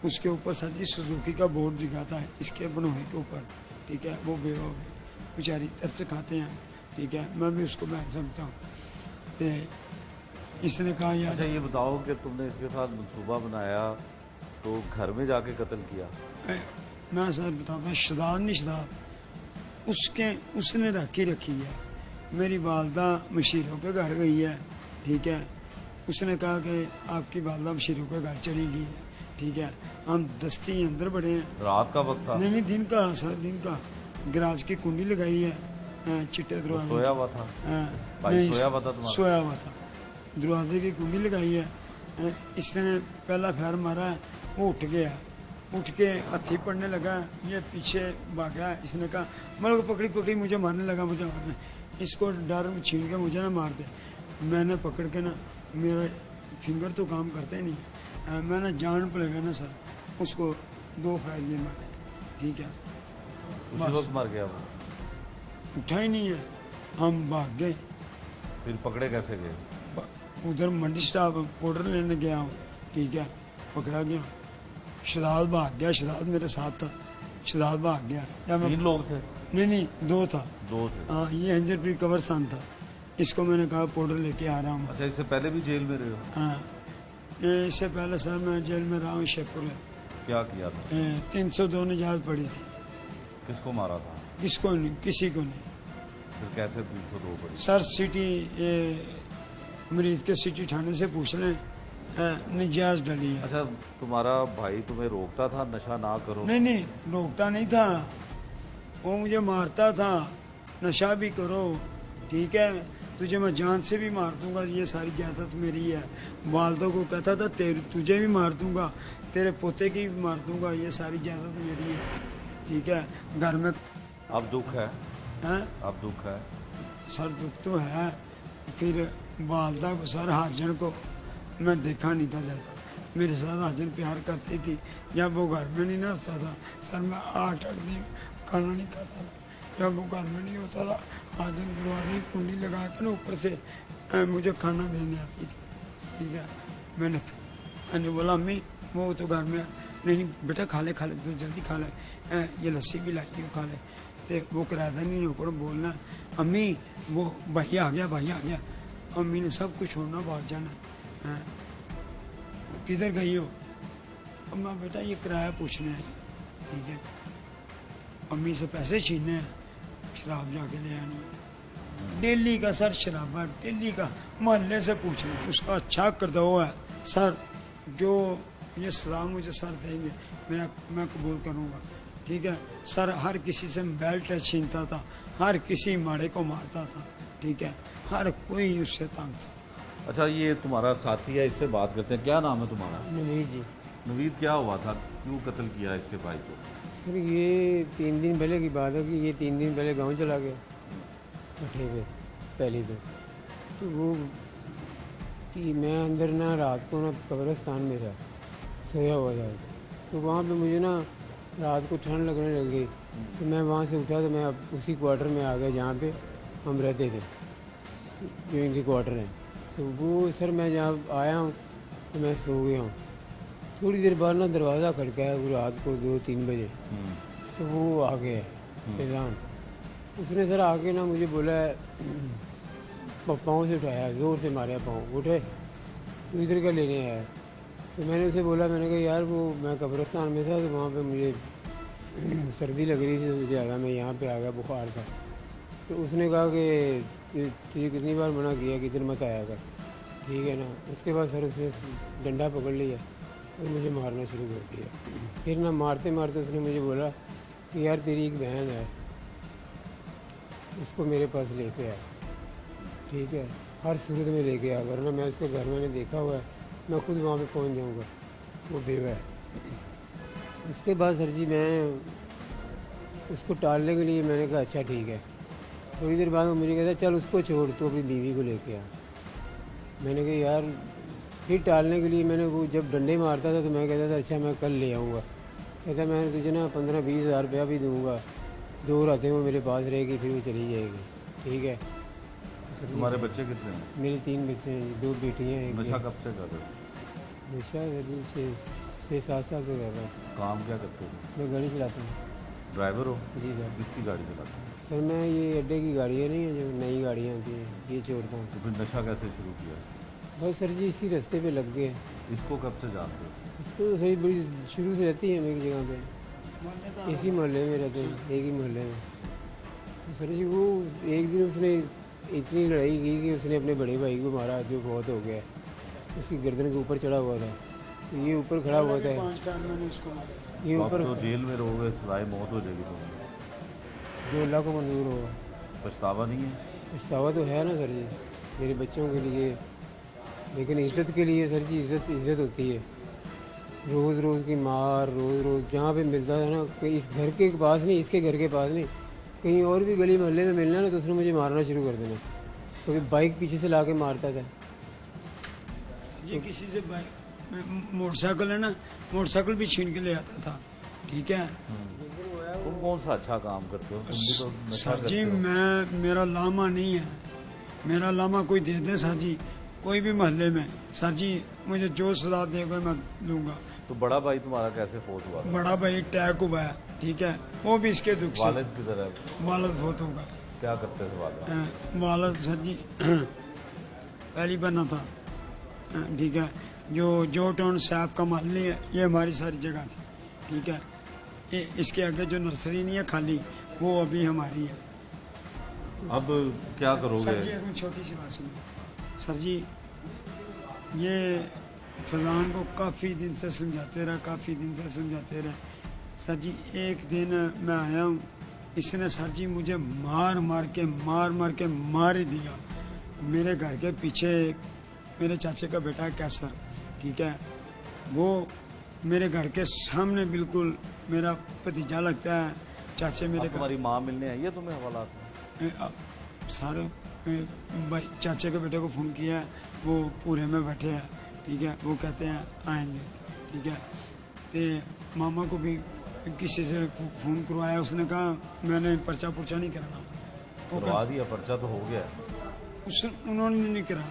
اس کے اوپر سجی سزوکی کا بورڈ دکھاتا ہے اس کے بنوئی کے اوپر، ٹھیک ہے، وہ بے ہو گئی بیچاری ترس کھاتے ہیں، ٹھیک ہے، میں بھی اس کو بہن سمجھتا ہوں۔ تو اس نے کہا یار اچھا یہ بتاؤ کہ تم نے اس کے ساتھ منصوبہ بنایا تو گھر میں جا کے قتل کیا؟ میں سر بتاتا ہوں، شداد نہیں شداد اس نے رکھی ہے۔ میری والدہ مشیروں کے گھر گئی ہے، ٹھیک ہے، اس نے کہا کہ آپ کی والدہ مشیروں کے گھر چلی گئی ہے، ٹھیک ہے، ہم دستی اندر بڑے ہیں۔ رات کا وقت تھا؟ نہیں دن کا سر، دن کا، گراج کی کنڈی لگائی ہے چٹے دروازے، سویا ہوا تھا؟ نہیں سویا ہوا تھا تمہارا؟ سویا ہوا تھا، دروازے کی کنڈی لگائی ہے، اس نے پہلا پھیر مارا ہے، وہ اٹھ گیا، اٹھ کے ہتھی پڑنے لگا، یہ پیچھے بھاگا، اس نے کہا ملک پکڑی مجھے مارنے لگا، مجھے مارنے، اس کو ڈر چھین کے مجھے نہ مار دے۔ میں نے پکڑ کے نا، میرے فنگر تو کام کرتے نہیں، میں نے جان پڑے گا نا سر اس کو 2 فائر مارے، ٹھیک ہے، اسی وقت مر گیا وہ؟ اٹھا ہی نہیں ہے، ہم بھاگ گئے۔ پھر پکڑے کیسے گئے؟ ادھر منڈی اسٹاف پاؤڈر لینے گیا ہوں، ٹھیک ہے، پکڑا گیا، شداد بھاگ گیا، شداد میرے ساتھ تھا، شداد بھاگ گیا۔ 3 لوگ تھے؟ نہیں 2 تھا، 2 تھے؟ ہاں، یہ ہنجر پیر قبرستان تھا، اس کو میں نے کہا پاؤڈر لے کے آ رہا ہوں۔ اچھا اس سے پہلے بھی جیل میں رہے ہو؟ ہاں اس سے پہلے سر میں جیل میں رہا ہوں شیخ پور میں۔ کیا کیا تھا؟ 302 نجات پڑی تھی۔ کس کو مارا تھا؟ کس کو نہیں، کسی کو نہیں پھر کیسے 302 پڑی؟ سر، سٹی مریض کے سٹی تھانے سے پوچھ لیں، نجاز ڈلی ہے۔ اچھا تمہارا بھائی تمہیں روکتا تھا نشہ نہ کرو؟ نہیں روکتا نہیں تھا، وہ مجھے مارتا تھا، نشہ بھی کرو، ٹھیک ہے، تجھے میں جان سے بھی مار دوں گا، یہ ساری جائیداد میری ہے۔ والدوں کو کہتا تھا تجھے بھی مار دوں گا، تیرے پوتے کی بھی مار دوں گا، یہ ساری جائیداد میری ہے، ٹھیک ہے۔ گھر میں اب دکھ ہے؟ اب دکھ ہے؟ سر دکھ تو ہے، پھر والدہ کو سر حاجن کو میں دیکھا نہیں تھا جاتا، میرے ساتھ حاجن پیار کرتی تھی، جب وہ گھر میں نہیں نہ ہوتا تھا سر میں 8 دن کھانا نہیں کھاتا تھا، جب وہ گھر میں نہیں ہوتا تھا حاجن دروازے کی کنڈی لگا کے نا اوپر سے مجھے کھانا دینے آتی تھی، ٹھیک ہے، میں نے بولا امی وہ تو گھر میں نہیں بیٹا کھا لے تو جلدی کھا لے، یہ لسی بھی لائی ہوں کھا لے، تو وہ کرایہ نہیں اوپر بولنا امی وہ بھائی آ گیا، امی نے سب کچھ چھوڑنا بھاگ جانا، کدھر گئی ہو؟ اما بیٹا یہ کرایہ پوچھنا ہے، ٹھیک ہے، امی سے پیسے چھیننے ہیں، شراب جا کے لے آنی، ڈیلی کا سر شرابہ، ڈیلی کا، محلے سے پوچھنا، اس کا اچھا کردو ہے سر، جو یہ سزا مجھے سر دیں گے میں قبول کروں گا، ٹھیک ہے سر، ہر کسی سے بیلٹ چھینتا تھا، ہر کسی ماڑے کو مارتا تھا، ٹھیک ہے، ہر کوئی اس سے تنگ تھا۔ اچھا یہ تمہارا ساتھی ہے، اس سے بات کرتے ہیں، کیا نام ہے تمہارا؟ نوید جی۔ نوید کیا ہوا تھا، کیوں قتل کیا اس کے بھائی کو؟ سر یہ 3 دن پہلے کی بات ہے کہ یہ 3 دن پہلے گاؤں چلا گیا پٹھے پہ پہلی پہ، تو وہ میں اندر نہ رات کو نہ قبرستان میں تھا، سویا ہوا تھا، تو وہاں پہ مجھے نا رات کو ٹھنڈ لگنے لگ گئی، تو میں وہاں سے اٹھا تو میں اسی کوارٹر میں آ گیا جہاں پہ ہم رہتے تھے، جو ان کے کوارٹر ہیں، تو وہ سر میں جہاں آیا ہوں تو میں سو گیا ہوں. تھوڑی دیر بعد نا دروازہ کھڑکایا وہ رات کو 2-3 بجے. تو وہ آ گیا فیضان. اس نے سر آ کے نا مجھے بولا پاؤں سے اٹھایا, زور سے مارا پاؤں, اٹھے تو ادھر کا لینے آیا. تو میں نے اسے بولا, میں نے کہا یار وہ میں قبرستان میں تھا تو وہاں پہ مجھے سردی لگ رہی تھی تو مجھے آگا, میں یہاں پہ آ گیا, بخار تھا. تو اس نے کہا کہ تجھے کتنی بار منع کیا کہ ادھر مت آیا کر, ٹھیک ہے نا. اس کے بعد سر اس نے ڈنڈا پکڑ لیا اور مجھے مارنا شروع کر دیا. پھر نا مارتے مارتے اس نے مجھے بولا کہ یار تیری ایک بہن ہے, اس کو میرے پاس لے کے آ, ٹھیک ہے, ہر صورت میں لے کے آ, ورنہ میں اس کو گھر میں نے دیکھا ہوا ہے, میں خود وہاں پہ پہنچ جاؤں گا, وہ بیوہ ہے. اس کے بعد سر جی میں اس کو ٹالنے کے لیے میں نے کہا اچھا ٹھیک ہے. تھوڑی دیر بعد وہ مجھے کہتا چل اس کو چھوڑ, تو اپنی بیوی کو لے کے آ. میں نے کہا یار, پھر ٹالنے کے لیے میں نے وہ جب ڈنڈے مارتا تھا تو میں کہتا تھا اچھا میں کل لے آؤں گا. کہتا میں تجھے نا 15-20 ہزار روپیہ بھی دوں گا, 2 راتیں وہ میرے پاس رہے گی, پھر وہ چلی جائے گی, ٹھیک ہے. تمہارے بچے کتنے ہیں؟ میری 3 بچے ہیں, 2 بیٹیاں ہیں. نشہ کب سے کر رہے ہو؟ نشہ 6-7 سال سے کر رہا ہوں. کام کیا کرتے ہو؟ میں گاڑی چلاتا ہوں. ڈرائیور ہو؟ جی سر. کس کی گاڑی چلاتے ہو؟ سر میں یہ اڈے کی گاڑیاں نہیں ہیں جو نئی گاڑیاں ہوتی ہیں, یہ چھوڑتا ہوں. تو پھر نشہ کیسے شروع کیا؟ بس سر جی اسی رستے پہ لگ گئے. اس کو کب سے جانتے ہو؟ اس کو تو صحیح بڑی شروع سے رہتی ہے ہم ایک جگہ پہ, اسی محلے میں رہتے ہیں, ایک ہی محلے میں. تو سر جی وہ ایک دن اس نے اتنی لڑائی کی کہ اس نے اپنے بڑے بھائی کو مارا جو بہت ہو گیا. اس کی گردن کے اوپر چڑھا ہوا تھا, یہ اوپر کھڑا ہوا تھا, یہ اوپر. تو جیل میں رہو گے, سزائے موت ہو جائے گی تمہیں. جو اللہ کو منظور ہوگا. پچھتاوا نہیں ہے؟ پچھتاوا تو ہے نا سر جی, میرے بچوں کے لیے, لیکن عزت کے لیے سر جی عزت ہوتی ہے. روز روز کی مار, روز روز جہاں پہ ملتا تھا نا, کہ اس گھر کے پاس نہیں, اس کے گھر کے پاس نہیں, کہیں اور بھی گلی محلے میں ملنا نا تو اس نے مجھے مارنا شروع کر دینا. کبھی بائک پیچھے سے لا کے مارتا تھا. جی کسی سے موٹر سائیکل ہے نا, موٹر سائیکل بھی چھین کے لے آتا تھا, ٹھیک ہے. تم کون سا اچھا کام کرتے ہو؟ تم بھی تو نشہ سر کرتے جی ہو. میرا لاما نہیں ہے, میرا لاما کوئی دے دے سر جی, کوئی بھی محلے میں سر جی, مجھے جو سزا دے گا میں دوں گا. تو بڑا بھائی تمہارا کیسے فوت ہوا؟ بڑا بھائی ٹیک ہوا ہے, ٹھیک ہے, وہ بھی اس کے دکھ سے. والد کدھر ہے؟ والد فوت ہوگا. کیا کرتے تھے والد؟ والد سر جی پہلی بنا تھا, ٹھیک ہے, جو ٹاؤن صاحب کا محلے ہے, یہ ہماری ساری جگہ تھی, ٹھیک ہے. اس کے آگے جو نرسری نہیں ہے خالی, وہ ابھی ہماری ہے. اب کیا کرو سر گے؟ جی ایک چھوٹی سی بات سنیے سر جی, یہ فیضان کو کافی دن سے سمجھاتے رہے سر جی. ایک دن میں آیا ہوں, اس نے سر جی مجھے مار کے مار ہی دیا. میرے گھر کے پیچھے میرے چاچے کا بیٹا ہے کیسر, ٹھیک ہے, وہ میرے گھر کے سامنے بالکل میرا بھتیجا لگتا ہے. چاچے میرے تمہاری ماں ملنے آئی ہے تمہیں حوالات میں؟ سارے چاچے کے بیٹے کو فون کیا ہے, وہ پورے میں بیٹھے ہیں, ٹھیک ہے, وہ کہتے ہیں آئیں گے, ٹھیک ہے. تو ماما کو بھی کسی سے فون کروایا, اس نے کہا میں نے پرچہ نہیں کرانا. کروا دیا, پرچہ تو ہو گیا. انہوں نے نہیں کرا,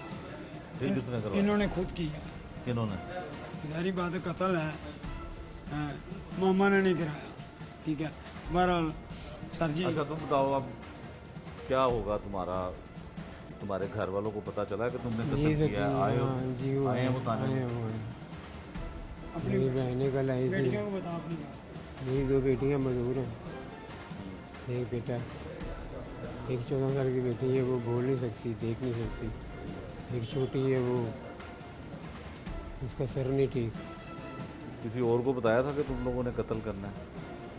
ٹھیک, کس نے کروایا؟ انہوں نے خود کیا. کنہوں نے؟ ظاہری بات ہے, قتل ہے, ماما نے نہیں کرایا, ٹھیک ہے. بہرحال سر جی. اچھا تم بتاؤ اب کیا ہوگا تمہارے گھر والوں کو پتا چلا کہ تم نے قتل کیا ہے؟ آئے ہیں بتانے؟ میری بہنیں کل آئی تھی. بیٹیوں کو بتا اپنی بات. میری 2 بیٹیاں مزدور ہیں, ایک بیٹا, ایک 14 سال کی بیٹی ہے, وہ بول نہیں سکتی, دیکھ نہیں سکتی. ایک چھوٹی ہے, وہ اس کا سر نہیں ٹھیک. کسی اور کو بتایا تھا کہ تم لوگوں نے قتل کرنا ہے؟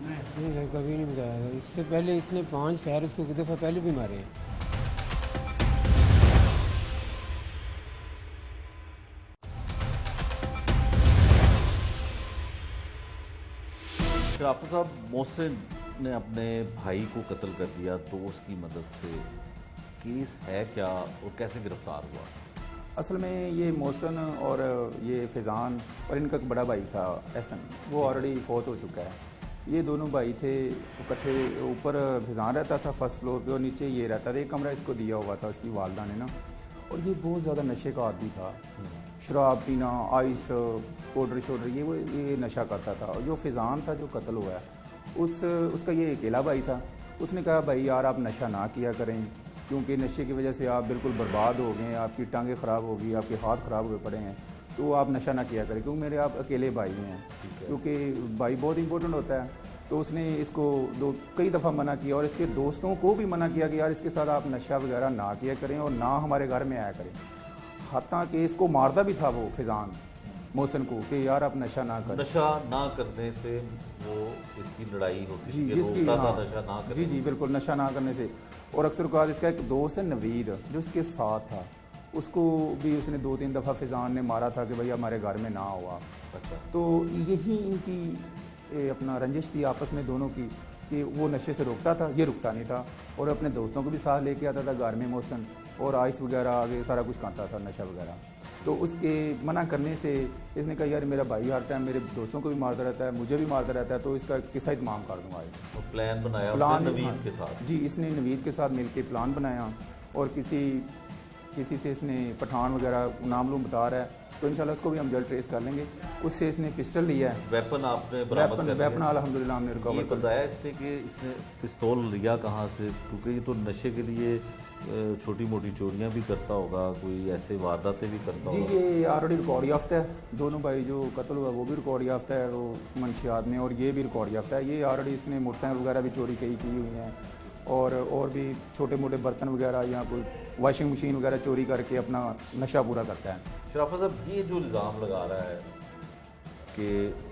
نہیں سر, کبھی نہیں بتایا تھا. اس سے پہلے اس نے 5 پھیر اس کو 2 دفعہ پہلے بھی مارے ہیں. شرافت صاحب, محسن نے اپنے بھائی کو قتل کر دیا دوست کی مدد سے, کیس ہے کیا اور کیسے گرفتار ہوا؟ اصل میں یہ محسن اور یہ فیضان اور ان کا ایک بڑا بھائی تھا احسن, وہ آلریڈی فوت ہو چکا ہے. یہ دونوں بھائی تھے اکٹھے, اوپر فیضان رہتا تھا فرسٹ فلور پہ اور نیچے یہ رہتا تھا. ایک کمرہ اس کو دیا ہوا تھا اس کی والدہ نے نا, اور یہ بہت زیادہ نشے کا عادی تھا. शराब पीना, आइस, पाउडर शोडर, ये नशा करता था। और जो फैज़ान था जो कत्ल हुआ है उसका ये अकेला भाई था। उसने कहा भाई यार आप नशा ना किया करें, क्योंकि नशे की वजह से आप बिल्कुल बर्बाद हो गए, आपकी टांगें ख़राब हो गई, आपके हाथ ख़राब हुए पड़े हैं, तो आप नशा ना किया करें, क्योंकि मेरे आप अकेले भाई हैं, क्योंकि भाई बहुत इंपॉर्टेंट होता है। तो उसने इसको कई दफ़ा मना किया और इसके दोस्तों को भी मना किया कि यार इसके साथ आप नशा वगैरह ना किया करें और ना हमारे घर में आया करें। हाथा कि इसको मारता भी था वो फैज़ान मोहसिन को कि यार आप नशा ना करें। नशा ना करने से वो इसकी लड़ाई होती जी, थी, जिसकी रोकता था हाँ, नशा ना करने। जी जी बिल्कुल, नशा ना करने से। और अक्सर औक़ात इसका एक दोस्त है नवीद जो इसके साथ था, उसको भी उसने 2-3 दफ़ा फैज़ान ने मारा था कि भाई हमारे घर में ना हुआ। अच्छा। तो यही इनकी अपना रंजिश थी आपस में दोनों की कि वो नशे से रोकता था, ये रुकता नहीं था, और अपने दोस्तों को भी साथ लेके आता था घर में मोहसिन, और आइस वगैरह आगे सारा कुछ खाता था, नशा वगैरह। तो उसके मना करने से इसने कहा यार मेरा भाई हर टाइम मेरे दोस्तों को भी मारता रहता है, मुझे भी मारता रहता है, तो इसका किस्सा इत्माम कर दूंगा। तो प्लान बनाया प्लान नवीद के साथ। जी, इसने नवीद के साथ मिलकर प्लान बनाया, और किसी से इसने पठान वगैरह नामलूम बता रहा है, तो इंशाल्लाह उसको भी हम जल्द ट्रेस कर लेंगे। उससे इसने पिस्टल लिया है, वेपन आपने बरामद कर लिया? वेपन अल्हम्दुलिल्लाह हमने रिकवर ये बताया इसने कि इसने पिस्तौल लिया कहाँ से, क्योंकि ये तो नशे के लिए छोटी मोटी चोरियां भी करता होगा, कोई ऐसे वारदातें भी करता जी। होगा। ये ऑलरेडी रिकॉर्ड याफ्ता है, दोनों भाई जो कत्ल हुआ वो भी रिकॉर्ड याफ्ता है वो मंशियात में, और ये भी रिकॉर्ड याफ्ता है। ये ऑलरेडी इसने मोटरसाइकिल वगैरह भी चोरी की हुई हैं, और भी छोटे मोटे बर्तन वगैरह या कोई वॉशिंग मशीन वगैरह चोरी करके अपना नशा पूरा करता है। शराफत साहब, ये जो इल्ज़ाम लगा रहा है कि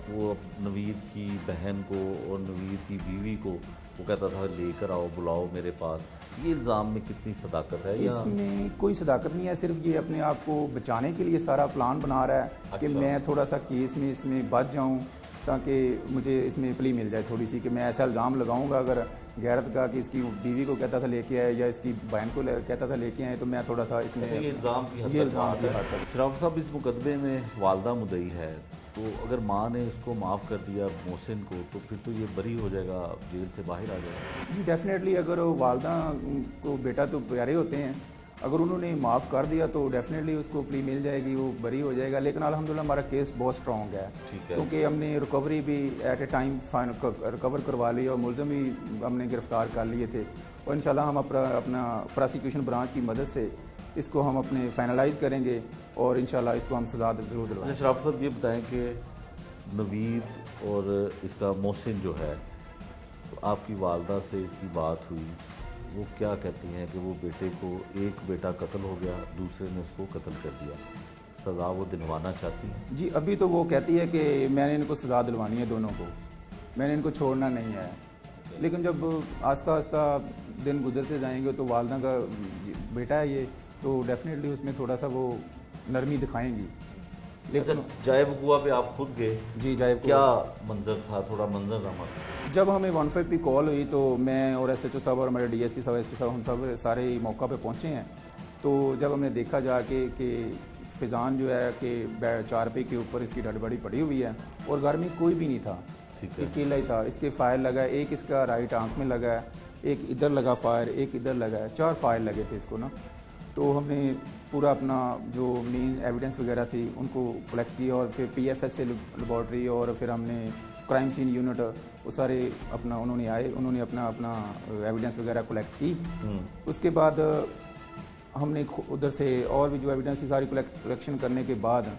वो नवीद की बहन को और नवीद की बीवी को वो कहता था लेकर आओ, बुलाओ मेरे पास, ये इल्ज़ाम में कितनी सदाकत है? इसमें कोई सदाकत नहीं है, सिर्फ ये अपने आप को बचाने के लिए सारा प्लान बना रहा है कि मैं थोड़ा सा केस में इसमें बच जाऊं, ताकि मुझे इसमें प्ली मिल जाए थोड़ी सी, कि मैं ऐसा इल्ज़ाम लगाऊंगा अगर गैरत का कि इसकी बीवी को कहता था लेके आए या इसकी बहन को कहता था लेके आए, तो मैं थोड़ा सा इसमें ये इल्ज़ाम की हद तक। शराफत साहब, इस मुकदमे में वालदा मुद्दई है, तो अगर माँ ने इसको माफ़ कर दिया मोहसिन को, तो फिर तो ये बरी हो जाएगा, जेल से बाहर आ जाएगा? जी डेफिनेटली, अगर वालदा को बेटा तो प्यारे होते हैं, अगर उन्होंने माफ़ कर दिया तो डेफिनेटली उसको प्ली मिल जाएगी, वो बरी हो जाएगा। लेकिन अल्हम्दुलिल्लाह हमारा केस बहुत स्ट्रॉन्ग है, क्योंकि हमने रिकवरी भी एट ए टाइम रिकवर करवा ली और मुलज़िम भी हमने गिरफ्तार कर लिए थे, और इंशाल्लाह हम अपना प्रोसिक्यूशन ब्रांच की मदद से इसको हम अपने फाइनलाइज करेंगे, और इंशाल्लाह इसको हम सजा जरूर दिलवाएंगे। शराफत साहब, ये बताएं कि नवीद और इसका मोहसिन जो है, तो आपकी वालदा से इसकी बात हुई, वो क्या कहती हैं कि वो बेटे को, एक बेटा कत्ल हो गया, दूसरे ने उसको कत्ल कर दिया, सज़ा वो दिलवाना चाहती हैं? जी, अभी तो वो कहती है कि मैंने इनको सज़ा दिलवानी है दोनों को, मैंने इनको छोड़ना नहीं है। लेकिन जब आस्ता आस्ता दिन गुजरते जाएंगे तो वालदा का बेटा है ये, तो डेफिनेटली उसमें थोड़ा सा वो नरमी दिखाएंगी। लेकिन जाए वकुआ पे आप खुद गए? जी, जाए क्या मंजर था, थोड़ा मंजरनामा? जब हमें 150 की कॉल हुई तो मैं और एसएचओ साहब और हमारे डीएसपी साहब, एसपी साहब, हम सब सारे मौका पे पहुंचे हैं। तो जब हमने देखा जाके कि फैज़ान जो है कि चारपे के ऊपर इसकी डडबड़ी पड़ी हुई है और घर में कोई भी नहीं था, अकेला ही था, इसके फायर लगा है, एक इसका राइट आंख में लगा है, एक इधर लगा फायर, एक इधर लगा है, 4 फायर लगे थे इसको ना। तो हमने पूरा अपना जो मेन एविडेंस वगैरह थी उनको कलेक्ट किया, और फिर पीएफएस से लेबॉर्ट्री, और फिर हमने क्राइम सीन यूनिट, वो सारे अपना उन्होंने आए, उन्होंने अपना एविडेंस वगैरह कलेक्ट की। उसके बाद हमने उधर से और भी जो एविडेंस थी सारी कलेक्शन करने के बाद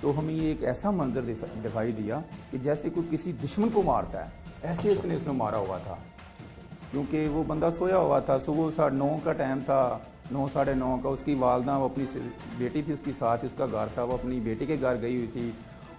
तो हमें ये एक ऐसा मंजर दिखाई दिया कि जैसे कोई किसी दुश्मन को मारता है, ऐसे इसने मारा हुआ था। क्योंकि वो बंदा सोया हुआ था, सुबह 9:30 का टाइम था, 9 साढ़े 9 का। उसकी वालदा, वो अपनी बेटी थी उसकी साथ, उसका घर था, वो अपनी बेटी के घर गई हुई थी,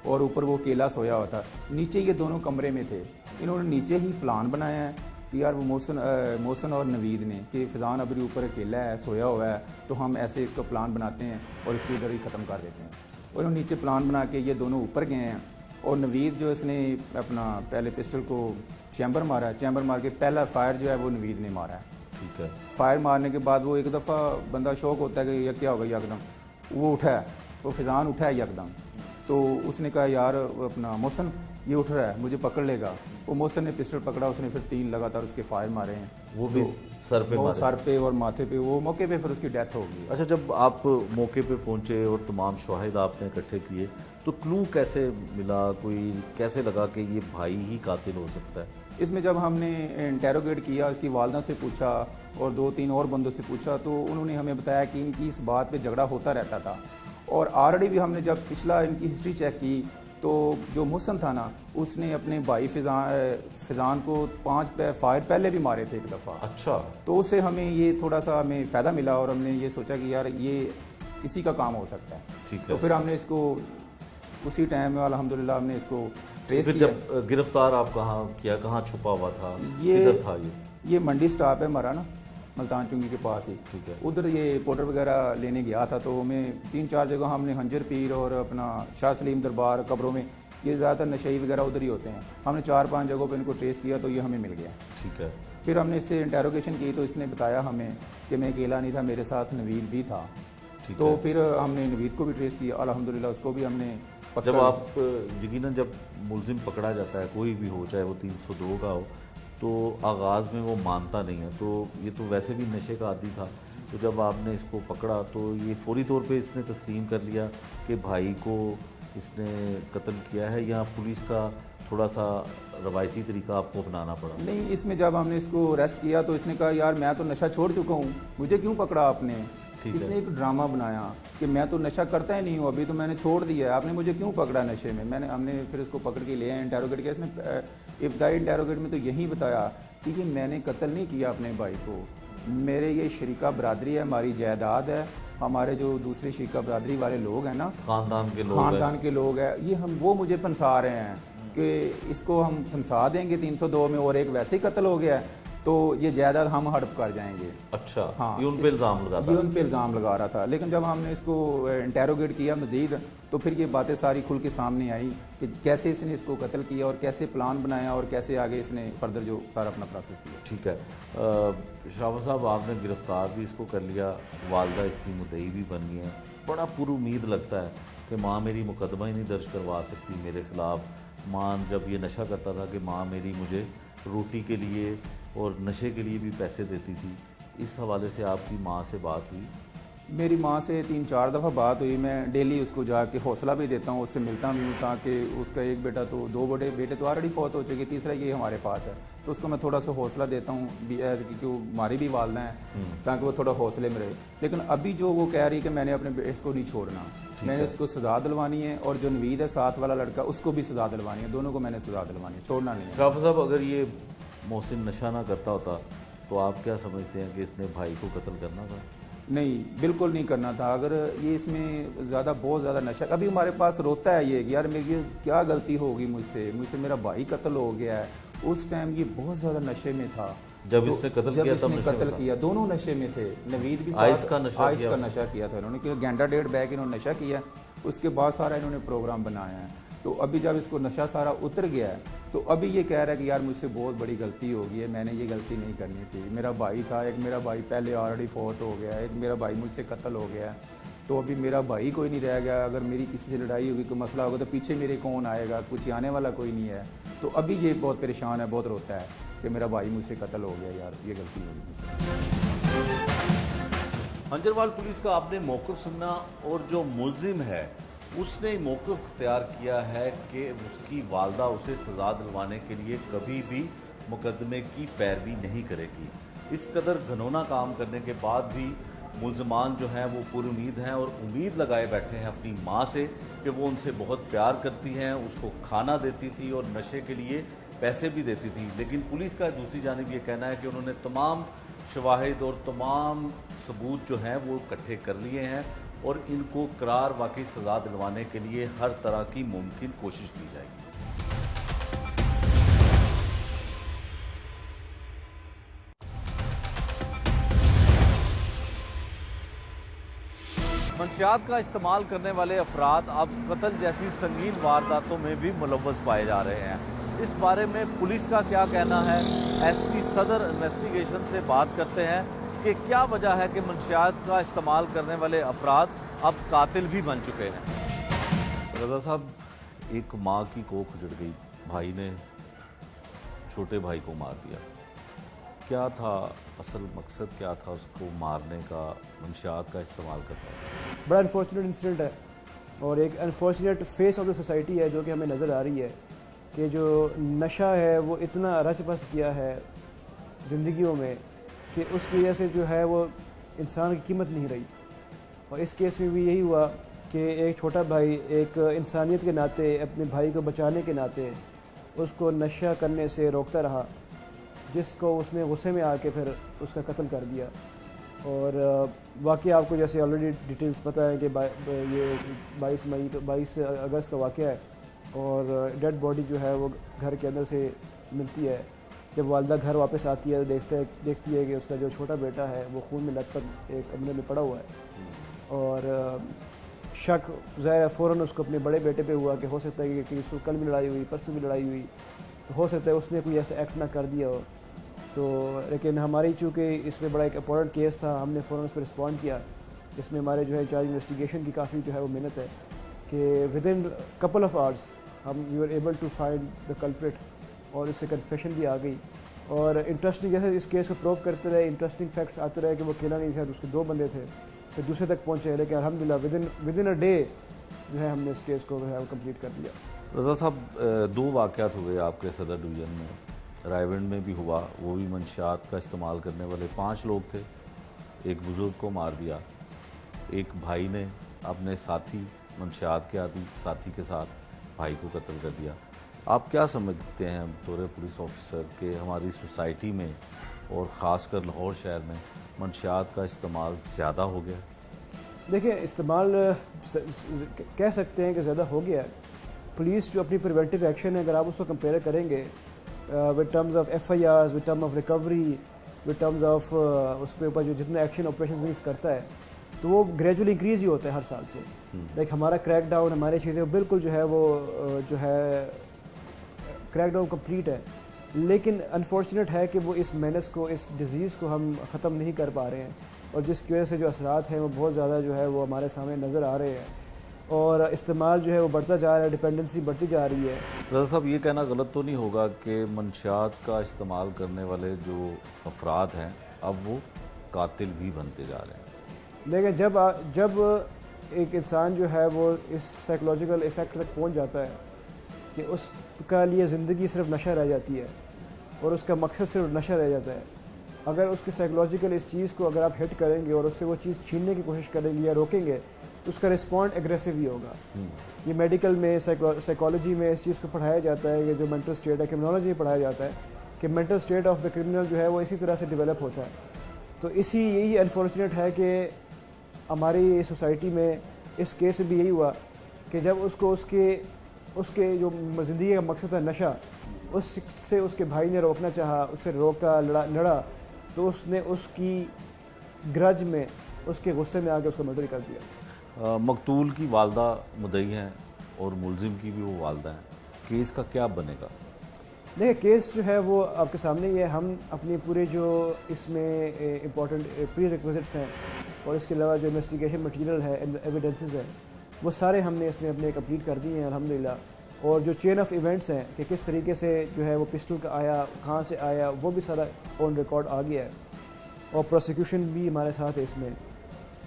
और ऊपर वो अकेला सोया हुआ था। नीचे ये दोनों कमरे में थे। इन्होंने नीचे ही प्लान बनाया है कि यार वो मोहसिन और नवीद ने कि फैज़ान अभी ऊपर अकेला है, सोया हुआ है, तो हम ऐसे इसका प्लान बनाते हैं और इसको इधर ही ख़त्म कर देते हैं। और उन्होंने नीचे प्लान बना के ये दोनों ऊपर गए हैं, और नवीद जो इसने अपना पहले पिस्टल को चैम्बर मारा, चैम्बर मार के पहला फायर जो है वो नवीद ने मारा है। ठीक है। फायर मारने के बाद वो एक दफ़ा बंदा शौक होता है कि यह क्या होगा, यकदम वो उठा है, वो फैज़ान उठा है यकदम। तो उसने कहा यार अपना मोहसिन ये उठ रहा है, मुझे पकड़ लेगा। वो मोहसिन ने पिस्टल पकड़ा, उसने फिर 3 लगातार उसके फायर मारे हैं, वो भी सर पे वो मारे? सर पे और माथे पे। वो मौके पे फिर उसकी डेथ हो गई। अच्छा, जब आप मौके पे पहुंचे और तमाम शवाहिद आपने इकट्ठे किए तो क्लू कैसे मिला, कोई कैसे लगा कि ये भाई ही कातिल हो सकता है? इसमें जब हमने इंटेरोगेट किया, उसकी वालदा से पूछा और 2-3 और बंदों से पूछा, तो उन्होंने हमें बताया कि इनकी इस बात पे झगड़ा होता रहता था। और ऑलरेडी भी हमने जब पिछला इनकी हिस्ट्री चेक की तो जो मोहसिन था ना, उसने अपने भाई फिजान को 5 फायर पहले भी मारे थे एक दफ़ा। अच्छा। तो उससे हमें ये थोड़ा सा हमें फ़ायदा मिला और हमने ये सोचा कि यार ये इसी का काम हो सकता है। ठीक है। तो फिर हमने इसको उसी टाइम में अल्हम्दुलिल्लाह हमने इसको ट्रेस फिर किया। जब गिरफ्तार आप कहाँ छुपा हुआ था, ये किधर था ये मंडी स्टॉप है हमारा ना, मल्तान चुंगी के पास ही। ठीक है। उधर ये पाउडर वगैरह लेने गया था, तो हमें 3-4 जगह हमने हंजर पीर और अपना शाह सलीम दरबार कब्रों में, ये ज़्यादातर नशई वगैरह उधर ही होते हैं, हमने 4-5 जगहों पे इनको ट्रेस किया तो ये हमें मिल गया। ठीक है। फिर हमने इससे इंटेरोगेशन की तो इसने बताया हमें कि मैं अकेला नहीं था, मेरे साथ नवीद भी था। ठीक तो है। फिर हमने नवीद को भी ट्रेस किया, अल्हम्दुलिल्लाह उसको भी हमने जब आप यकीनन जब मुलजिम पकड़ा जाता है, कोई भी हो, चाहे वो 302 का हो, तो आगाज़ में वो मानता नहीं है, तो ये तो वैसे भी नशे का आदी था, तो जब आपने इसको पकड़ा तो ये फौरी तौर पे इसने तस्लीम कर लिया कि भाई को इसने कत्ल किया है, या पुलिस का थोड़ा सा रवायती तरीका आपको अपनाना पड़ा? नहीं, इसमें जब हमने इसको अरेस्ट किया तो इसने कहा यार मैं तो नशा छोड़ चुका हूँ, मुझे क्यों पकड़ा आपने। इसने एक ड्रामा बनाया कि मैं तो नशा करता ही नहीं हूँ, अभी तो मैंने छोड़ दिया है, आपने मुझे क्यों पकड़ा नशे में। हमने फिर इसको पकड़ के लिया, इंटेरोगेट किया। इसने इब्तदाई इंटेरोगेट में तो यही बताया कि ये मैंने कत्ल नहीं किया अपने भाई को, मेरे ये शरीका बरादरी है, हमारी जायदाद है, हमारे जो दूसरे शरीका बरादरी वाले लोग हैं ना, खानदान के लोग हैं, ये वो मुझे फंसा रहे हैं कि इसको हम फंसा देंगे 302 में और एक वैसे ही कत्ल हो गया है तो ये जायदाद हम हड़प कर जाएंगे। अच्छा। हाँ, ये उन पे इल्जाम लगा था? ये उन पे इल्जाम लगा रहा था। लेकिन जब हमने इसको इंटेरोगेट किया मजीद तो फिर ये बातें सारी खुल के सामने आई कि कैसे इसने इसको कत्ल किया और कैसे प्लान बनाया और कैसे आगे इसने फर्दर जो सारा अपना प्रोसेस किया। ठीक है। शाबाश साहब, आपने गिरफ्तार भी इसको कर लिया, वालदा इसकी मुद्दई भी बन गई है। बड़ा पुरुमीद लगता है कि माँ मेरी मुकदमा ही नहीं दर्ज करवा सकती मेरे खिलाफ। माँ जब ये नशा करता था कि माँ मेरी मुझे रोटी के लिए और नशे के लिए भी पैसे देती थी। इस हवाले से आपकी माँ से बात हुई? मेरी माँ से 3-4 दफ़ा बात हुई। मैं डेली उसको जाके हौसला भी देता हूँ, उससे मिलता भी हूँ, ताकि उसका एक बेटा तो 2 बड़े बेटे तो ऑलरेडी फौत हो चुके, तीसरा ये हमारे पास है, तो उसको मैं थोड़ा सा हौसला देता हूँ क्योंकि वो हमारी भी वालदा हैं, ताकि वो थोड़ा हौसले में रहे। लेकिन अभी जो वो कह रही है कि मैंने अपने इसको नहीं छोड़ना, मैंने इसको सजा दिलवानी है और जो नवीद है साथ वाला लड़का उसको भी सजा दिलवानी है, दोनों को मैंने सजा दिलवानी है, छोड़ना नहीं है। शाबाश साहब, अगर ये मोहसिन नशा ना करता होता तो आप क्या समझते हैं कि इसने भाई को कत्ल करना था? नहीं, बिल्कुल नहीं करना था। अगर ये इसमें बहुत ज़्यादा नशा, अभी हमारे पास रोता है ये कि यार मेरी क्या गलती होगी मुझसे मेरा भाई कत्ल हो गया है। उस टाइम ये बहुत ज़्यादा नशे में था जब इसने कत्ल किया, दोनों नशे में थे। नवीद भी आइस का नशा किया था इन्होंने, कि घंटा 1.5 बैग इन्होंने नशा किया, उसके बाद सारा इन्होंने प्रोग्राम बनाया है। तो अभी जब इसको नशा सारा उतर गया है तो अभी ये कह रहा है कि यार मुझसे बहुत बड़ी गलती हो गई है, मैंने ये गलती नहीं करनी थी। मेरा भाई था, एक मेरा भाई पहले ऑलरेडी फौत हो गया है, एक मेरा भाई मुझसे कत्ल हो गया है, तो अभी मेरा भाई कोई नहीं रह गया। अगर मेरी किसी से लड़ाई होगी, कोई मसला होगा तो पीछे मेरे कौन आएगा, कुछ आने वाला कोई नहीं है। तो अभी ये बहुत परेशान है, बहुत रोता है कि मेरा भाई मुझसे कत्ल हो गया, यार ये गलती हो गई मुझसे। हंजरवाल पुलिस का आपने मौक़िफ़ सुना और जो मुलजिम है उसने मौक़िफ़ इख्तियार किया है कि उसकी वालदा उसे सजा दिलवाने के लिए कभी भी मुकदमे की पैरवी नहीं करेगी। इस कदर घनौना काम करने के बाद भी मुलजमान जो हैं वो पुरुमीद हैं और उम्मीद लगाए बैठे हैं अपनी माँ से कि वो उनसे बहुत प्यार करती हैं, उसको खाना देती थी और नशे के लिए पैसे भी देती थी। लेकिन पुलिस का दूसरी जानिब ये कहना है कि उन्होंने तमाम शवाहिद और तमाम सबूत जो हैं वो इकट्ठे कर लिए हैं और इनको करार वाकई सजा दिलवाने के लिए हर तरह की मुमकिन कोशिश की जाएगी। मंशियात का इस्तेमाल करने वाले अफराद अब कत्ल जैसी संगीन वारदातों में भी मुलव्वस पाए जा रहे हैं। इस बारे में पुलिस का क्या कहना है, एसपी सदर इन्वेस्टिगेशन से बात करते हैं कि क्या वजह है कि मंशियात का इस्तेमाल करने वाले अफराद अब कातिल भी बन चुके हैं। रजा साहब, एक माँ की कोख उजड़ गई, भाई ने छोटे भाई को मार दिया। क्या था असल मकसद, क्या था उसको मारने का, मंशियात का इस्तेमाल करना? बड़ा अनफॉर्चुनेट इंसिडेंट है और एक unfortunate face of the society है जो कि हमें नज़र आ रही है कि जो नशा है वो इतना रच बस किया है ज़िंदगियों में कि उसकी वजह से जो है वो इंसान की कीमत नहीं रही। और इस केस में भी यही हुआ कि एक छोटा भाई एक इंसानियत के नाते, अपने भाई को बचाने के नाते उसको नशा करने से रोकता रहा, जिसको उसने गुस्से में आके फिर उसका कत्ल कर दिया। और वाक़या आपको जैसे ऑलरेडी डिटेल्स पता है कि ये 22 अगस्त का वाक़या है और डेड बॉडी जो है वो घर के अंदर से मिलती है। जब वालदा घर वापस आती है तो देखती है कि उसका जो छोटा बेटा है वो खून में लथपथ एक कमरे में पड़ा हुआ है। और शक ज़ाहिर फ़ौरन उसको अपने बड़े बेटे पे हुआ कि हो सकता है कि उसको कल भी लड़ाई हुई, परसों भी लड़ाई हुई, तो हो सकता है उसने कोई ऐसा एक्ट ना कर दिया हो। तो लेकिन हमारी चूँकि इसमें बड़ा एक इंपॉर्टेंट केस था, हमने फ़ौरन उस पर रिस्पॉन्ड किया। इसमें हमारे जो है इंचार्ज इन्वेस्टिगेशन की काफ़ी जो है वो मेहनत है कि within couple of hours हम we are able to find the culprit और इससे कन्फेशन भी आ गई। और इंटरेस्टिंग जैसे इस केस को प्रूव करते रहे, इंटरेस्टिंग फैक्ट्स आते रहे कि वो अकेला नहीं था, उसके 2 बंदे थे, फिर दूसरे तक पहुँचे। लेकिन अल्हम्दुलिल्लाह विद इन अ डे जो है हमने इस केस को जो है कंप्लीट कर दिया। रज़ा साहब, 2 वाक़यात हुए आपके सदर डिवीज़न में, रायविंड में भी हुआ, वो भी मंशियात का इस्तेमाल करने वाले 5 लोग थे, एक बुजुर्ग को मार दिया, एक भाई ने अपने साथी मंशियात के आदि साथी के साथ भाई को कत्ल कर दिया। आप क्या समझते हैं बतौर पुलिस ऑफिसर कि हमारी सोसाइटी में और ख़ासकर लाहौर शहर में मंशियात का इस्तेमाल ज़्यादा हो गया? देखिए, इस्तेमाल कह सकते हैं कि ज़्यादा हो गया है। पुलिस जो अपनी प्रिवेंटिव एक्शन है, अगर आप उसको कंपेयर करेंगे with terms of FIRs, with term of recovery, with terms of उसके ऊपर जो जितने एक्शन ऑपरेशन पुलिस करता है, तो वो ग्रेजुअली इंक्रीज ही होता है हर साल से। लाइक हमारा क्रैक डाउन, हमारी चीज़ें बिल्कुल जो है वो जो है क्रैक डाउन कंप्लीट है। लेकिन अनफॉर्चुनेट है कि वो इस मेनस को, इस डिजीज़ को हम ख़त्म नहीं कर पा रहे हैं और जिसकी वजह से जो असरात हैं वो बहुत ज़्यादा जो है वो हमारे सामने नज़र आ रहे हैं और इस्तेमाल जो है वो बढ़ता जा रहा है, डिपेंडेंसी बढ़ती जा रही है। रज़ा साहब, ये कहना गलत तो नहीं होगा कि मंशियात का इस्तेमाल करने वाले जो अफराद हैं अब वो कातिल भी बनते जा रहे हैं? लेकिन जब एक इंसान जो है वो इस साइकोलॉजिकल इफ़ेक्ट तक पहुंच जाता है कि उसका लिए ज़िंदगी सिर्फ नशा रह जाती है और उसका मकसद सिर्फ नशा रह जाता है, अगर उसकी साइकोलॉजिकल इस चीज़ को अगर आप हिट करेंगे और उससे वो चीज़ छीनने की कोशिश करेंगे या रोकेंगे तो उसका रिस्पॉन्ड एग्रेसिव ही होगा। ये मेडिकल में, साइकोलॉजी में इस चीज़ को पढ़ाया जाता है कि जो मेंटल स्टेट है, क्रिमिनोलॉजी में पढ़ाया जाता है कि mental state of the criminal जो है वो इसी तरह से डेवलप होता है। तो यही अनफॉर्चुनेट है कि हमारी सोसाइटी में इस केस में भी यही हुआ कि जब उसको उसके जो ज़िंदगी का मकसद है नशा, उससे उसके भाई ने रोकना चाहा, उससे रोका, लड़ा, तो उसने उसकी ग्रज में, उसके गुस्से में आके उसको मर्डर कर दिया। मकतूल की वालदा मुद्दई हैं और मुलजिम की भी वो वालदा हैं, केस का क्या बनेगा? देखिए, केस जो है वो आपके सामने ही है। हम अपनी पूरे जो इसमें इम्पॉर्टेंट प्री रिक्विजिट्स हैं और इसके अलावा जो इन्वेस्टिगेशन मटीरियल है, एविडेंसेस हैं, वो सारे हमने इसमें अपने कंप्लीट कर दिए हैं अल्हम्दुलिल्लाह। और जो चेन ऑफ इवेंट्स हैं कि किस तरीके से जो है वो पिस्टल का आया, कहाँ से आया, वो भी सारा ऑन रिकॉर्ड आ गया है और प्रोसिक्यूशन भी हमारे साथ है इसमें।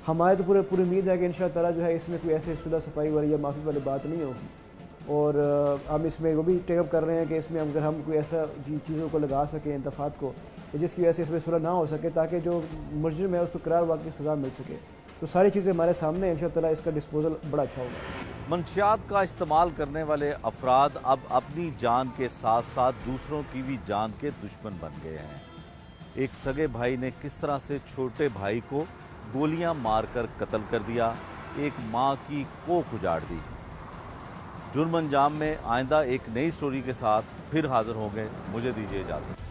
हमारे तो पूरी उम्मीद है कि इंशाअल्लाह ताला जो है इसमें कोई ऐसे सुलह सफाई वाली या माफ़ी वाली बात नहीं होगी और हम इसमें वो भी टेकअप कर रहे हैं कि इसमें अगर हम कोई ऐसा चीज़ों को लगा सकें, इंतफात को, जिसकी वजह से इसमें सुलह ना हो सके ताकि जो मुजरिम है उसको करार वाक़ई सज़ा मिल सके। तो सारी चीज़ें हमारे सामने, इंशाअल्लाह ताला इसका डिस्पोजल बड़ा अच्छा होगा। मंशियात का इस्तेमाल करने वाले अफराद अब अपनी जान के साथ साथ दूसरों की भी जान के दुश्मन बन गए हैं। एक सगे भाई ने किस तरह से छोटे भाई को गोलियां मारकर कत्ल कर दिया, एक मां की कोख उजाड़ दी। जुर्म अंजाम में आइंदा एक नई स्टोरी के साथ फिर हाजिर होंगे। मुझे दीजिए इजाजत।